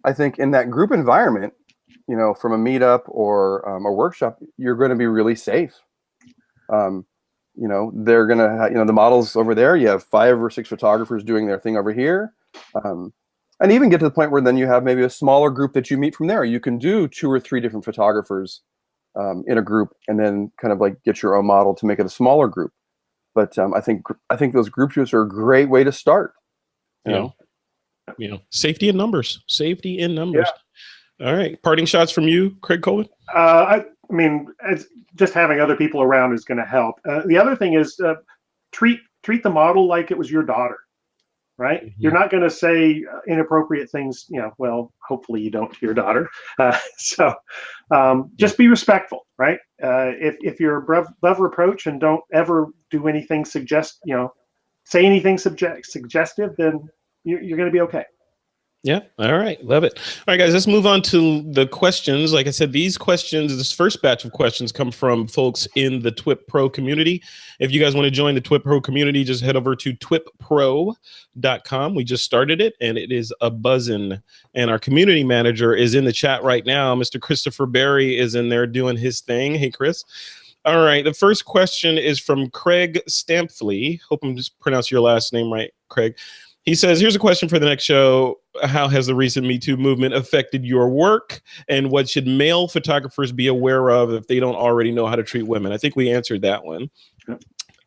I think in that group environment, you know, from a meetup or a workshop, you're going to be really safe. You know, they're going to, you know, the models over there, you have 5 or 6 photographers doing their thing over here. And even get to the point where then you have maybe a smaller group that you meet from there. You can do 2 or 3 different photographers in a group, and then kind of like get your own model to make it a smaller group. But I think those group shoots are a great way to start. You know, safety in numbers. Yeah. All right. Parting shots from you, Craig Colvin. I mean, just having other people around is going to help. The other thing is treat the model like it was your daughter, right? You're not going to say inappropriate things, you know, well, hopefully you don't to your daughter. So just be respectful, right? If you're above reproach and don't ever do anything say anything suggestive, then you're going to be okay. Yeah. All right. Love it. All right, guys, let's move on to the questions. Like I said, this first batch of questions come from folks in the TWiP Pro community. If you guys want to join the TWiP Pro community, just head over to twippro.com. We just started it and it is a buzzing. And our community manager is in the chat right now. Mr. Christopher Berry is in there doing his thing. Hey, Chris. All right. The first question is from Craig Stampfley. Hope I'm just pronouncing your last name right, Craig. He says, here's a question for the next show. How has the recent Me Too movement affected your work? And what should male photographers be aware of if they don't already know how to treat women? I think we answered that one.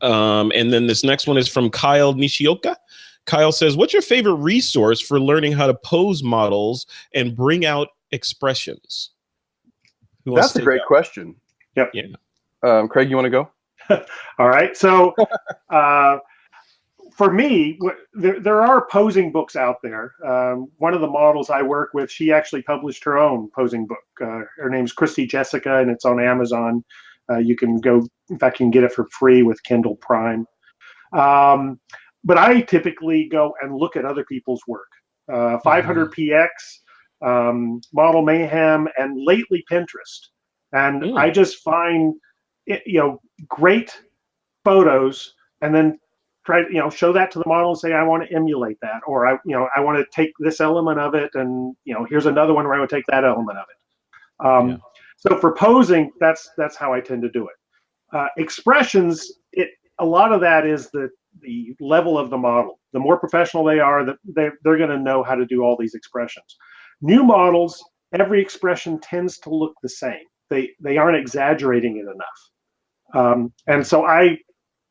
And then this next one is from Kyle Nishioka. Kyle says, what's your favorite resource for learning how to pose models and bring out expressions? That's a great question. Yep. Yeah. Craig, you want to go? All right. So for me, there are posing books out there. One of the models I work with, she actually published her own posing book. Her name's Christy Jessica, and it's on Amazon. You can go, in fact, you can get it for free with Kindle Prime. But I typically go and look at other people's work. 500px, Model Mayhem, and lately Pinterest. And I just find, great photos, and then try to, show that to the model and say, I want to emulate that, or I want to take this element of it, and here's another one where I would take that element of it. So for posing, that's how I tend to do it. Expressions, a lot of that is the level of the model. The more professional they are, they're going to know how to do all these expressions. New models, every expression tends to look the same. They aren't exaggerating it enough. And so I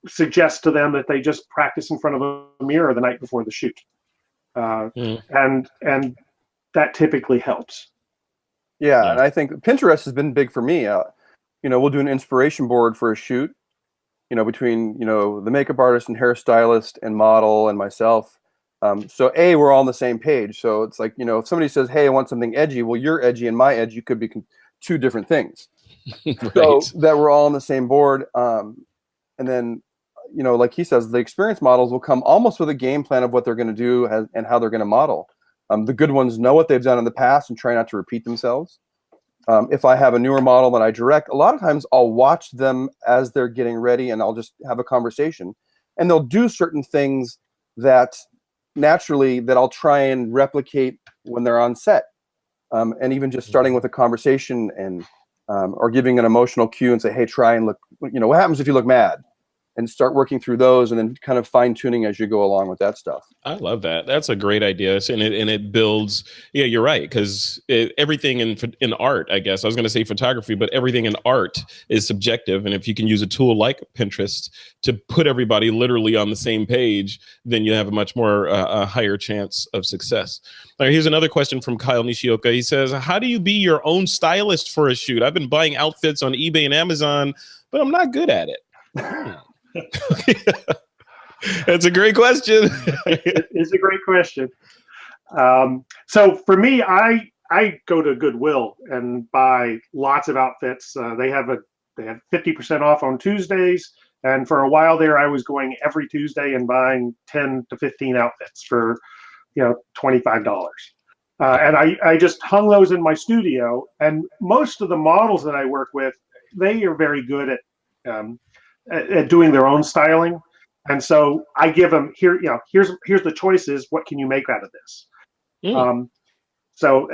suggest to them that they just practice in front of a mirror the night before the shoot. And that typically helps. Yeah, and I think Pinterest has been big for me. We'll do an inspiration board for a shoot, between, the makeup artist and hairstylist and model and myself. So we're all on the same page. So it's like, if somebody says, hey, I want something edgy, well, your edgy and my edgy could be two different things. Right. So that we're all on the same board. And then, like he says, the experience models will come almost with a game plan of what they're going to do and how they're going to model. The good ones know what they've done in the past and try not to repeat themselves. If I have a newer model that I direct, a lot of times I'll watch them as they're getting ready, and I'll just have a conversation, and they'll do certain things that naturally that I'll try and replicate when they're on set. And even just starting with a conversation and or giving an emotional cue and say, hey, try and look, what happens if you look mad? And start working through those, and then kind of fine tuning as you go along with that stuff. I love that. That's a great idea, and it builds. Yeah, you're right, because everything in art, I guess I was going to say photography, but everything in art is subjective. And if you can use a tool like Pinterest to put everybody literally on the same page, then you have a much more a higher chance of success. All right, here's another question from Kyle Nishioka. He says, "How do you be your own stylist for a shoot? I've been buying outfits on eBay and Amazon, but I'm not good at it." That's a great question. It is a great question. So for me, I go to Goodwill and buy lots of outfits. They have 50% off on Tuesdays, and for a while there, I was going every Tuesday and buying 10 to 15 outfits for $25. And I just hung those in my studio. And most of the models that I work with, they are very good at doing their own styling, and so I give them here's the choices. What can you make out of this? So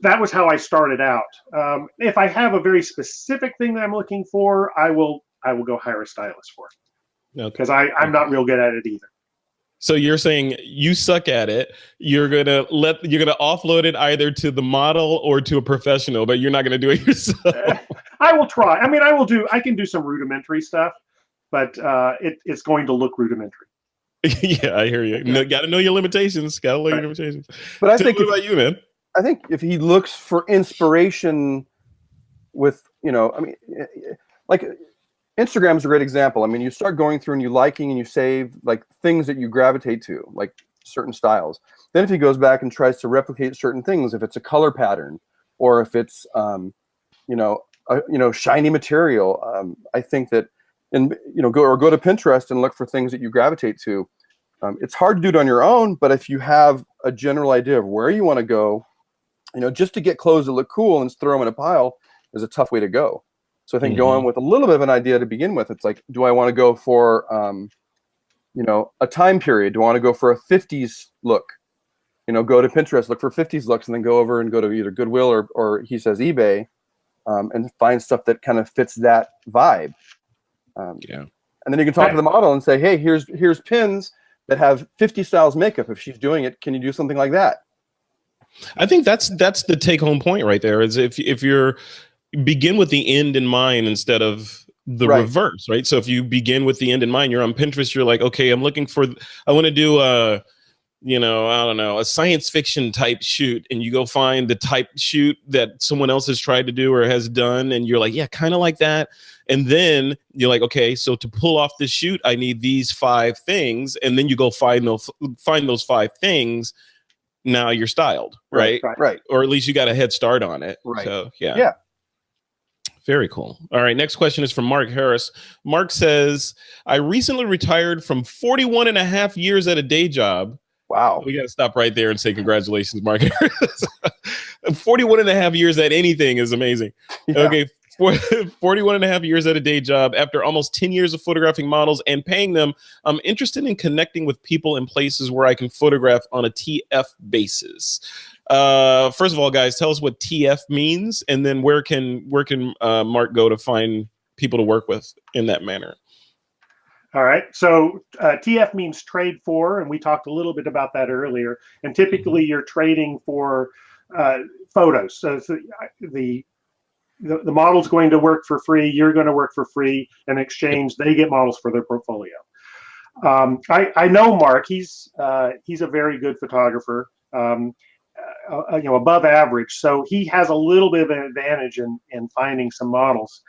that was how I started out. If I have a very specific thing that I'm looking for, I will go hire a stylist for it, because I'm not real good at it either. So you're saying you suck at it. You're gonna offload it either to the model or to a professional, but you're not gonna do it yourself. I will try. I can do some rudimentary stuff, but it's going to look rudimentary. Yeah, I hear you. Got to know your limitations. Got to know your limitations. But I think, what about you, man? I think if he looks for inspiration with, like Instagram's a great example. I mean, you start going through and you liking and you save like things that you gravitate to, like certain styles. Then if he goes back and tries to replicate certain things, if it's a color pattern or if it's, shiny material, I think that, go to Pinterest and look for things that you gravitate to. It's hard to do it on your own, but if you have a general idea of where you want to go, just to get clothes that look cool and throw them in a pile is a tough way to go. So I think going with a little bit of an idea to begin with, it's like, do I want to go for, a time period? Do I want to go for a 50s look? Go to Pinterest, look for 50s looks, and then go over and go to either Goodwill or he says eBay, and find stuff that kind of fits that vibe. And then you can talk to the model and say, hey, here's pins that have 50 styles makeup. If she's doing it, can you do something like that? I think that's the take home point right there, is if you're begin with the end in mind instead of the reverse, right? So if you begin with the end in mind, you're on Pinterest, you're like, okay, I'm looking for, I want to do you know, I don't know, a science fiction type shoot, and you go find the type shoot that someone else has tried to do or has done, and you're like, yeah, kind of like that. And then you're like, okay, so to pull off this shoot, I need these 5 things, and then you go find those 5 things. Now you're styled, right? Right. Or at least you got a head start on it. Right. So yeah. Very cool. All right. Next question is from Mark Harris. Mark says, I recently retired from 41 and a half years at a day job. Wow. We got to stop right there and say congratulations, Mark Harris. 41 and a half years at anything is amazing. Yeah. Okay. 41 and a half years at a day job. After almost 10 years of photographing models and paying them, I'm interested in connecting with people in places where I can photograph on a TF basis. First of all, guys, tell us what TF means, and then where can Mark go to find people to work with in that manner? All right. So TF means trade for, and we talked a little bit about that earlier. And typically, you're trading for photos. So the model's going to work for free. You're going to work for free. In exchange, they get models for their portfolio. I know Mark. He's a very good photographer. Above average. So he has a little bit of an advantage in finding some models.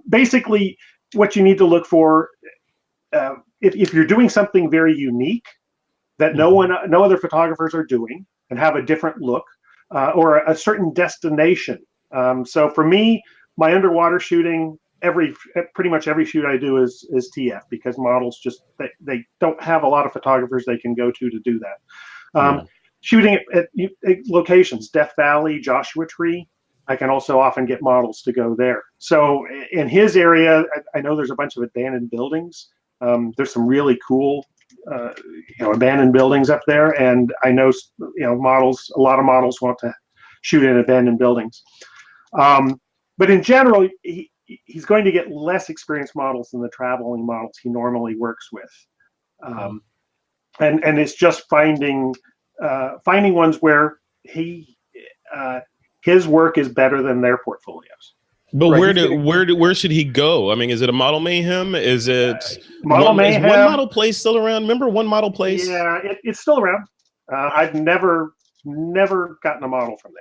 Basically, what you need to look for, if you're doing something very unique that no other photographers are doing and have a different look, or a certain destination. So for me, my underwater shooting, pretty much every shoot I do is TF, because models just they don't have a lot of photographers they can go to do that. Shooting at locations, Death Valley, Joshua Tree, I can also often get models to go there. So in his area, I know there's a bunch of abandoned buildings. There's some really cool, abandoned buildings up there, and I know, models. A lot of models want to shoot in abandoned buildings. But in general, he's going to get less experienced models than the traveling models he normally works with, and it's just finding ones where his work is better than their portfolios. But where should he go? I mean, is it a Model Mayhem? Is it Mayhem? Is One Model Place still around? Remember One Model Place? Yeah, it's still around. I've never gotten a model from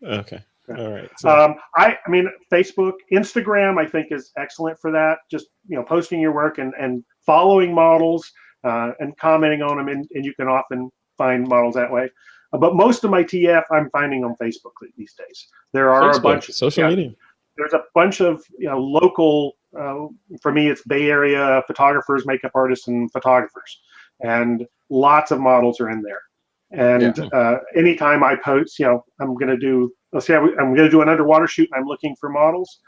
there. Okay. All right. So. I mean, Facebook, Instagram, I think is excellent for that. Just posting your work and following models and commenting on them, and you can often find models that way. But most of my TF I'm finding on Facebook these days. There are a bunch of social media. There's a bunch of local. For me, it's Bay Area photographers, makeup artists, and photographers, and lots of models are in there. And anytime I post, I'm going to do. Let's say I'm going to do an underwater shoot, and I'm looking for models.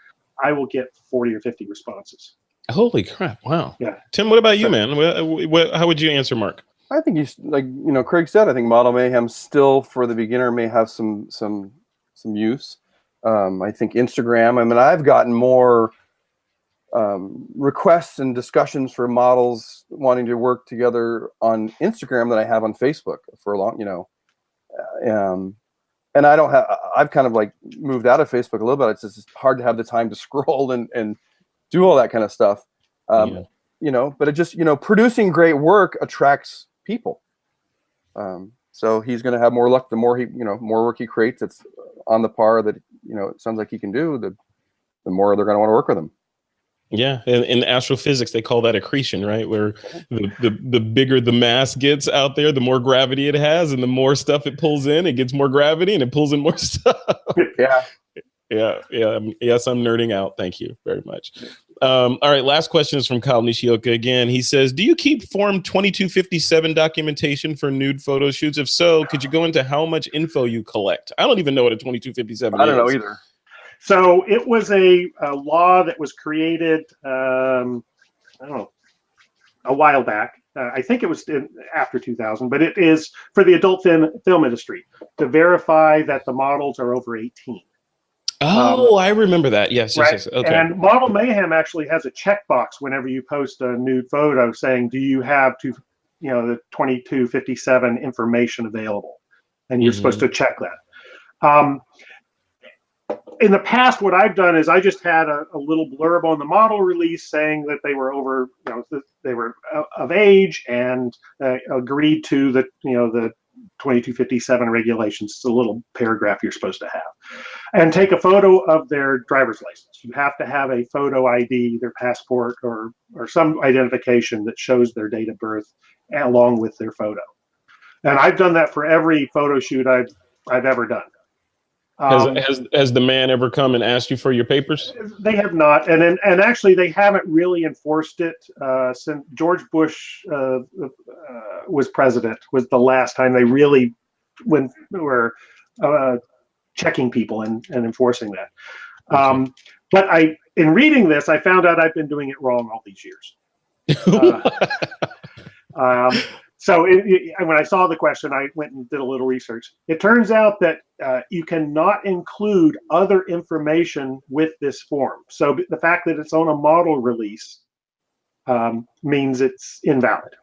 I will get 40 or 50 responses. Holy crap! Wow. Yeah. Tim, what about you, man? How would you answer Mark? I think Craig said, I think Model Mayhem still for the beginner may have some use. I think Instagram. I mean, I've gotten more requests and discussions for models wanting to work together on Instagram than I have on Facebook for a long, and I don't have. I've kind of moved out of Facebook a little bit. It's just hard to have the time to scroll and do all that kind of stuff. But it just producing great work attracts people. So he's going to have more luck the more more work he creates that's on the par that it sounds like he can do, the more they're going to want to work with him. Yeah, in astrophysics they call that accretion, right? Where the bigger the mass gets out there, the more gravity it has, and the more stuff it pulls in, it gets more gravity and it pulls in more stuff. Yeah. Yes, I'm nerding out. Thank you very much. All right, last question is from Kyle Nishioka again. He says, do you keep Form 2257 documentation for nude photo shoots? If so, could you go into how much info you collect? I don't even know what a 2257 is. I don't know either. So it was a law that was created, I don't know, a while back. I think it was after 2000, but it is for the adult film industry to verify that the models are over 18. Oh, I remember that. Yes, right? Yes. Okay. And Model Mayhem actually has a checkbox whenever you post a nude photo saying, do you have the 2257 information available? And you're supposed to check that. in the past, what I've done is I just had a little blurb on the model release saying that they were over, they were of age and agreed to the 2257 regulations. It's a little paragraph you're supposed to have, and take a photo of their driver's license. You have to have a photo ID, their passport, or some identification that shows their date of birth along with their photo. And I've done that for every photo shoot I've ever done. Has the man ever come and asked you for your papers? They have not, and actually they haven't really enforced it since George Bush was president. Was the last time they really were checking people and enforcing that. Okay. But in reading this, I found out I've been doing it wrong all these years. So when I saw the question, I went and did a little research. It turns out that you cannot include other information with this form. So the fact that it's on a model release means it's invalid.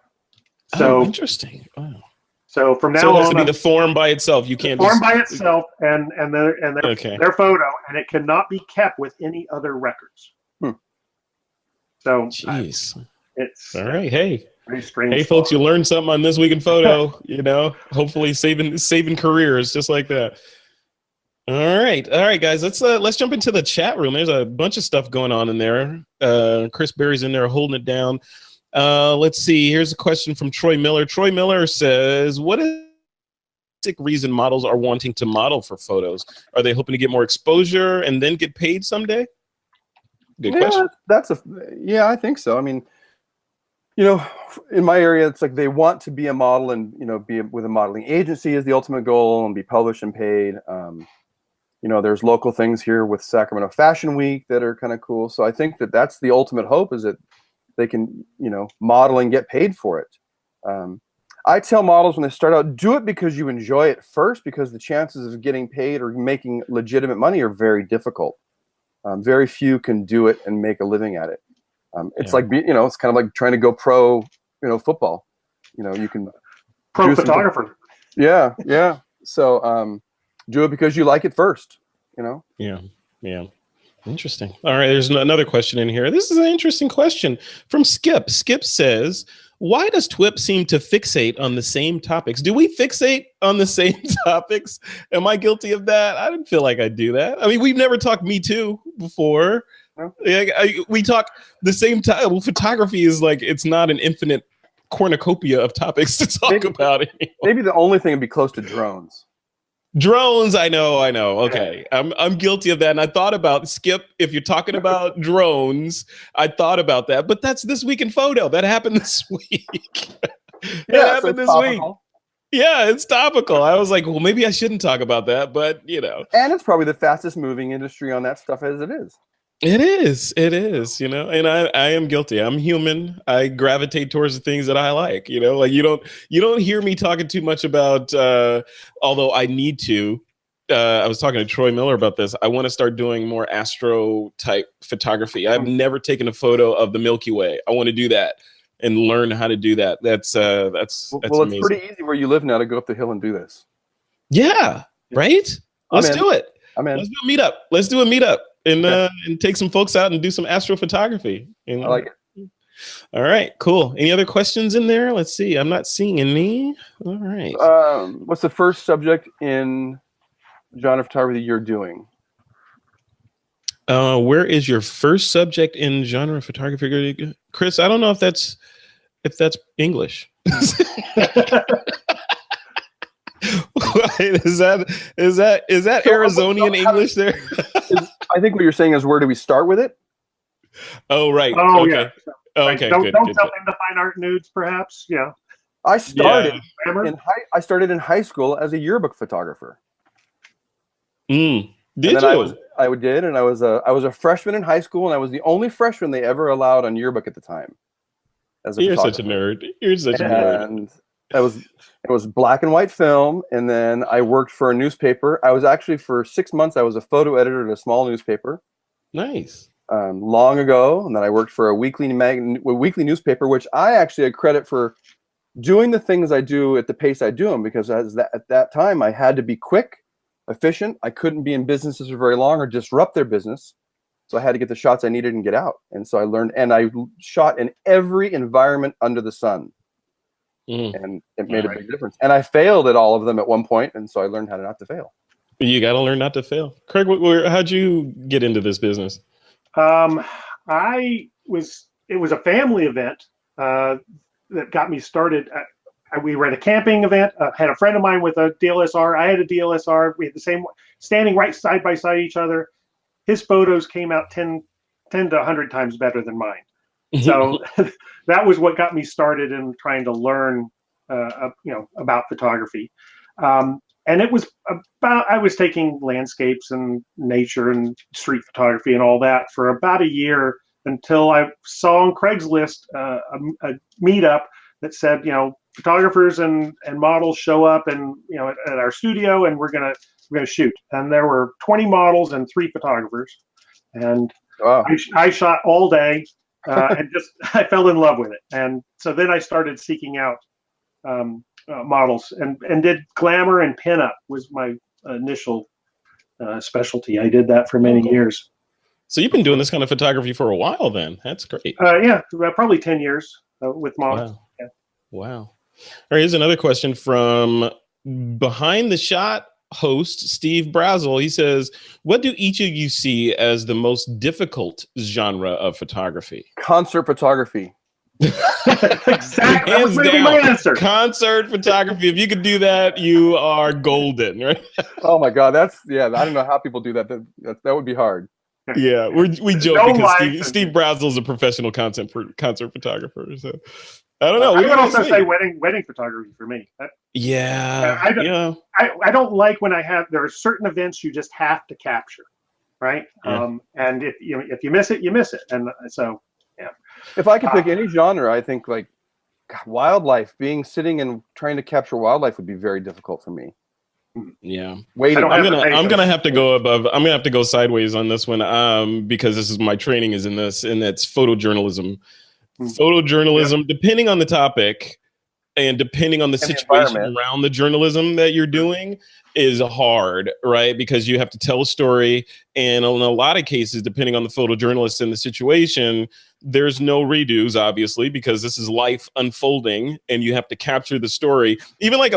So interesting. Wow. So from now so it has on, to be the form by itself. You can't form by itself and okay. their photo, and it cannot be kept with any other records. So jeez, it's all right. Hey. Strange hey folks, you learned something on This Week in Photo, hopefully saving careers just like that. All right guys, let's jump into the chat room. There's a bunch of stuff going on in there. Chris Berry's in there holding it down. Let's see, here's a question from Troy Miller. Troy Miller says, what is the basic reason models are wanting to model for photos? Are they hoping to get more exposure and then get paid someday? Good question. I think so. I mean, in my area, it's like they want to be a model and, be with a modeling agency is the ultimate goal and be published and paid. There's local things here with Sacramento Fashion Week that are kind of cool. So I think that that's the ultimate hope, is that they can, model and get paid for it. I tell models when they start out, do it because you enjoy it first, because the chances of getting paid or making legitimate money are very difficult. Very few can do it and make a living at it. It's like, it's kind of like trying to go pro, football. You can pro photographer. Yeah. So do it because you like it first. Yeah. Interesting. All right, there's another question in here. This is an interesting question from Skip. Skip says, why does TWiP seem to fixate on the same topics? Do we fixate on the same topics? Am I guilty of that? I didn't feel like I do that. I mean, we've never talked Me Too before. We talk the same time. Well, photography is like, it's not an infinite cornucopia of topics to talk about anymore. Maybe the only thing would be close to drones. Drones, I know. Okay, I'm guilty of that, and I thought about Skip. If you're talking about drones, I thought about that, but that's This Week in Photo. That happened this week. Happened this week. Yeah, it's topical. I was like, well, maybe I shouldn't talk about that, but and it's probably the fastest moving industry on that stuff as it is. It is, and I am guilty. I'm human. I gravitate towards the things that I like, like you don't hear me talking too much about, although I need to. I was talking to Troy Miller about this. I want to start doing more astro type photography. I've never taken a photo of the Milky Way. I want to do that and learn how to do that. That's well, amazing. It's pretty easy where you live now to go up the hill and do this. Yeah, right? Let's do it. Let's do a meetup. Let's do a meetup. And take some folks out and do some astrophotography. I like it. All right, cool. Any other questions in there? Let's see. I'm not seeing any. All right. What's the first subject in genre photography that you're doing? Where is your first subject in genre photography, Chris? I don't know if that's English. Is that Arizonian English there? I think what you're saying is, where do we start with it? Oh, right. Oh, okay. yeah. Okay. Don't good, jump good. into fine art nudes, perhaps. Yeah. I started in high school as a yearbook photographer. Did you? I did, and I was a freshman in high school, and I was the only freshman they ever allowed on yearbook at the time. You're such a nerd. You're such a nerd. And it was black and white film, and then I worked for a newspaper. I was actually, for 6 months, I was a photo editor at a small newspaper. Nice. Long ago, and then I worked for a weekly newspaper, which I actually had credit for doing the things I do at the pace I do them, because at that time I had to be quick. efficient. I couldn't be in businesses for very long or disrupt their business. So I had to get the shots I needed and get out. And so I learned, and I shot in every environment under the sun. And it made a big difference. And I failed at all of them at one point, and so I learned how not to fail. You got to learn not to fail. Craig, how'd you get into this business? It was a family event that got me started. We were at a camping event. Had a friend of mine with a DSLR. I had a DSLR. We had the same, standing right side by side each other. His photos came out 10 to 100 times better than mine. So that was what got me started in trying to learn, about photography. And it was I was taking landscapes and nature and street photography and all that for about a year until I saw on Craigslist a meetup that said, photographers and models show up and, at our studio, and we're gonna shoot. And there were 20 models and 3 photographers. And wow. I shot all day. And I fell in love with it, and so then I started seeking out models and did glamour and pinup was my initial specialty. I did that for many years. So you've been doing this kind of photography for a while, then? That's great. Yeah, probably 10 years with models. Wow. Yeah. Wow. All right, here's another question from Behind the Shot host Steve Brazel. He says, what do each of you see as the most difficult genre of photography? Concert photography. Exactly. Hands down, my answer. Concert photography. If you could do that, you are golden, right? Oh my God, I don't know how people do that. That would be hard. Yeah, we joke because Steve Brazel is a professional concert photographer. So I don't know. I would also say wedding photography for me. I don't like when there are certain events you just have to capture, right? Yeah. And if you miss it, you miss it. And so, yeah. If I could pick any genre, I think like wildlife. Sitting and trying to capture wildlife would be very difficult for me. Yeah, I'm gonna have to go above. I'm gonna have to go sideways on this one, because this is my training is in this, and that's photojournalism. Photojournalism, depending on the topic and depending on the situation around the journalism that you're doing, is hard, right? Because you have to tell a story, and in a lot of cases, depending on the photojournalist and the situation, there's no redos, obviously, because this is life unfolding, and you have to capture the story. Even like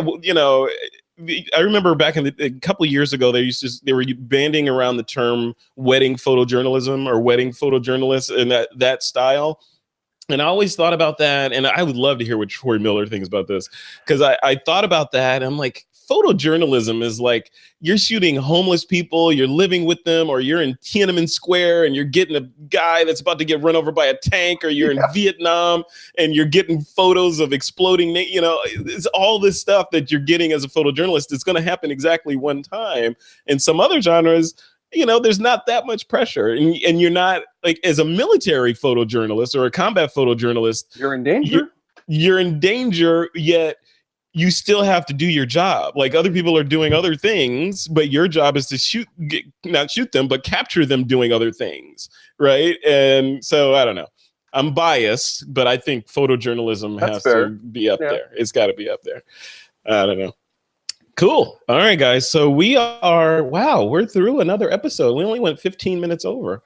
I remember back in a couple of years ago, they were banding around the term wedding photojournalism or wedding photojournalists and that style. And I always thought about that, and I would love to hear what Troy Miller thinks about this, because I thought about that, and I'm like, photojournalism is like you're shooting homeless people, you're living with them, or you're in Tiananmen Square and you're getting a guy that's about to get run over by a tank, or you're in Vietnam and you're getting photos of exploding, it's all this stuff that you're getting as a photojournalist. It's going to happen exactly one time. In some other genres, there's not that much pressure, and you're not like, as a military photojournalist or a combat photojournalist, you're in danger. You're in danger, yet you still have to do your job. Like other people are doing other things, but your job is to not shoot them, but capture them doing other things, right? And so I don't know. I'm biased, but I think photojournalism has to be up there. It's got to be up there. I don't know. Cool. All right, guys. So we're through another episode. We only went 15 minutes over.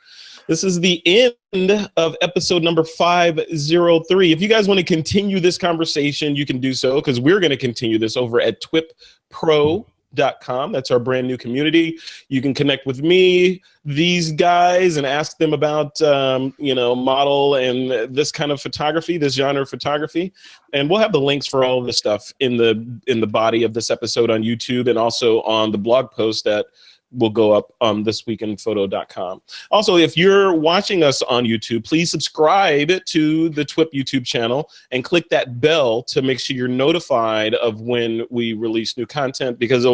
This is the end of episode number 503. If you guys want to continue this conversation, you can do so, because we're going to continue this over at TWiPpro.com. That's our brand new community. You can connect with me, these guys, and ask them about, model and this kind of photography, this genre of photography. And we'll have the links for all of this stuff in the body of this episode on YouTube, and also on the blog post that will go up on thisweekinphoto.com. Also, if you're watching us on YouTube, please subscribe to the TWiP YouTube channel and click that bell to make sure you're notified of when we release new content, because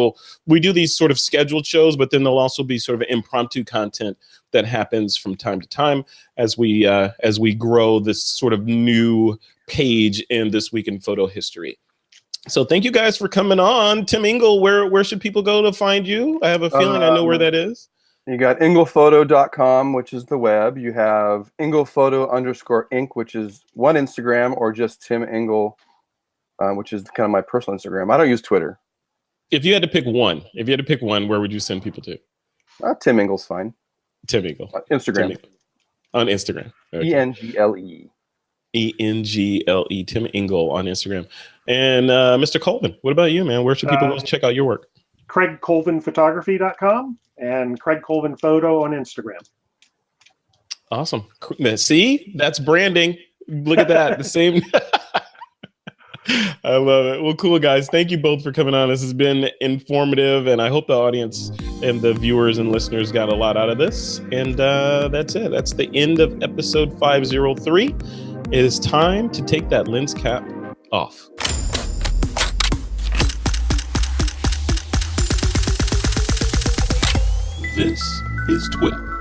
we do these sort of scheduled shows, but then there'll also be sort of impromptu content that happens from time to time as we grow this sort of new page in This Week in Photo History. So thank you guys for coming on. Tim Engle, where should people go to find you? I have a feeling I know where that is. You got englephoto.com, which is the web. You have englephoto_inc, which is one Instagram, or just Tim Engle, which is kind of my personal Instagram. I don't use Twitter. if you had to pick one, where would you send people to? Tim Engle's fine. Tim Engle. Instagram. Tim Engle. On Instagram. Okay. Engle. Engle. Tim Engle on Instagram. And Mr. Colvin, what about you, man? Where should people go check out your work? CraigColvinPhotography.com and Craig Colvin Photo on Instagram. Awesome. See, that's branding. Look at that. The same. I love it. Well, cool, guys. Thank you both for coming on. This has been informative, and I hope the audience and the viewers and listeners got a lot out of this. And that's it. That's the end of episode 503. It is time to take that lens cap off. This is TWiP.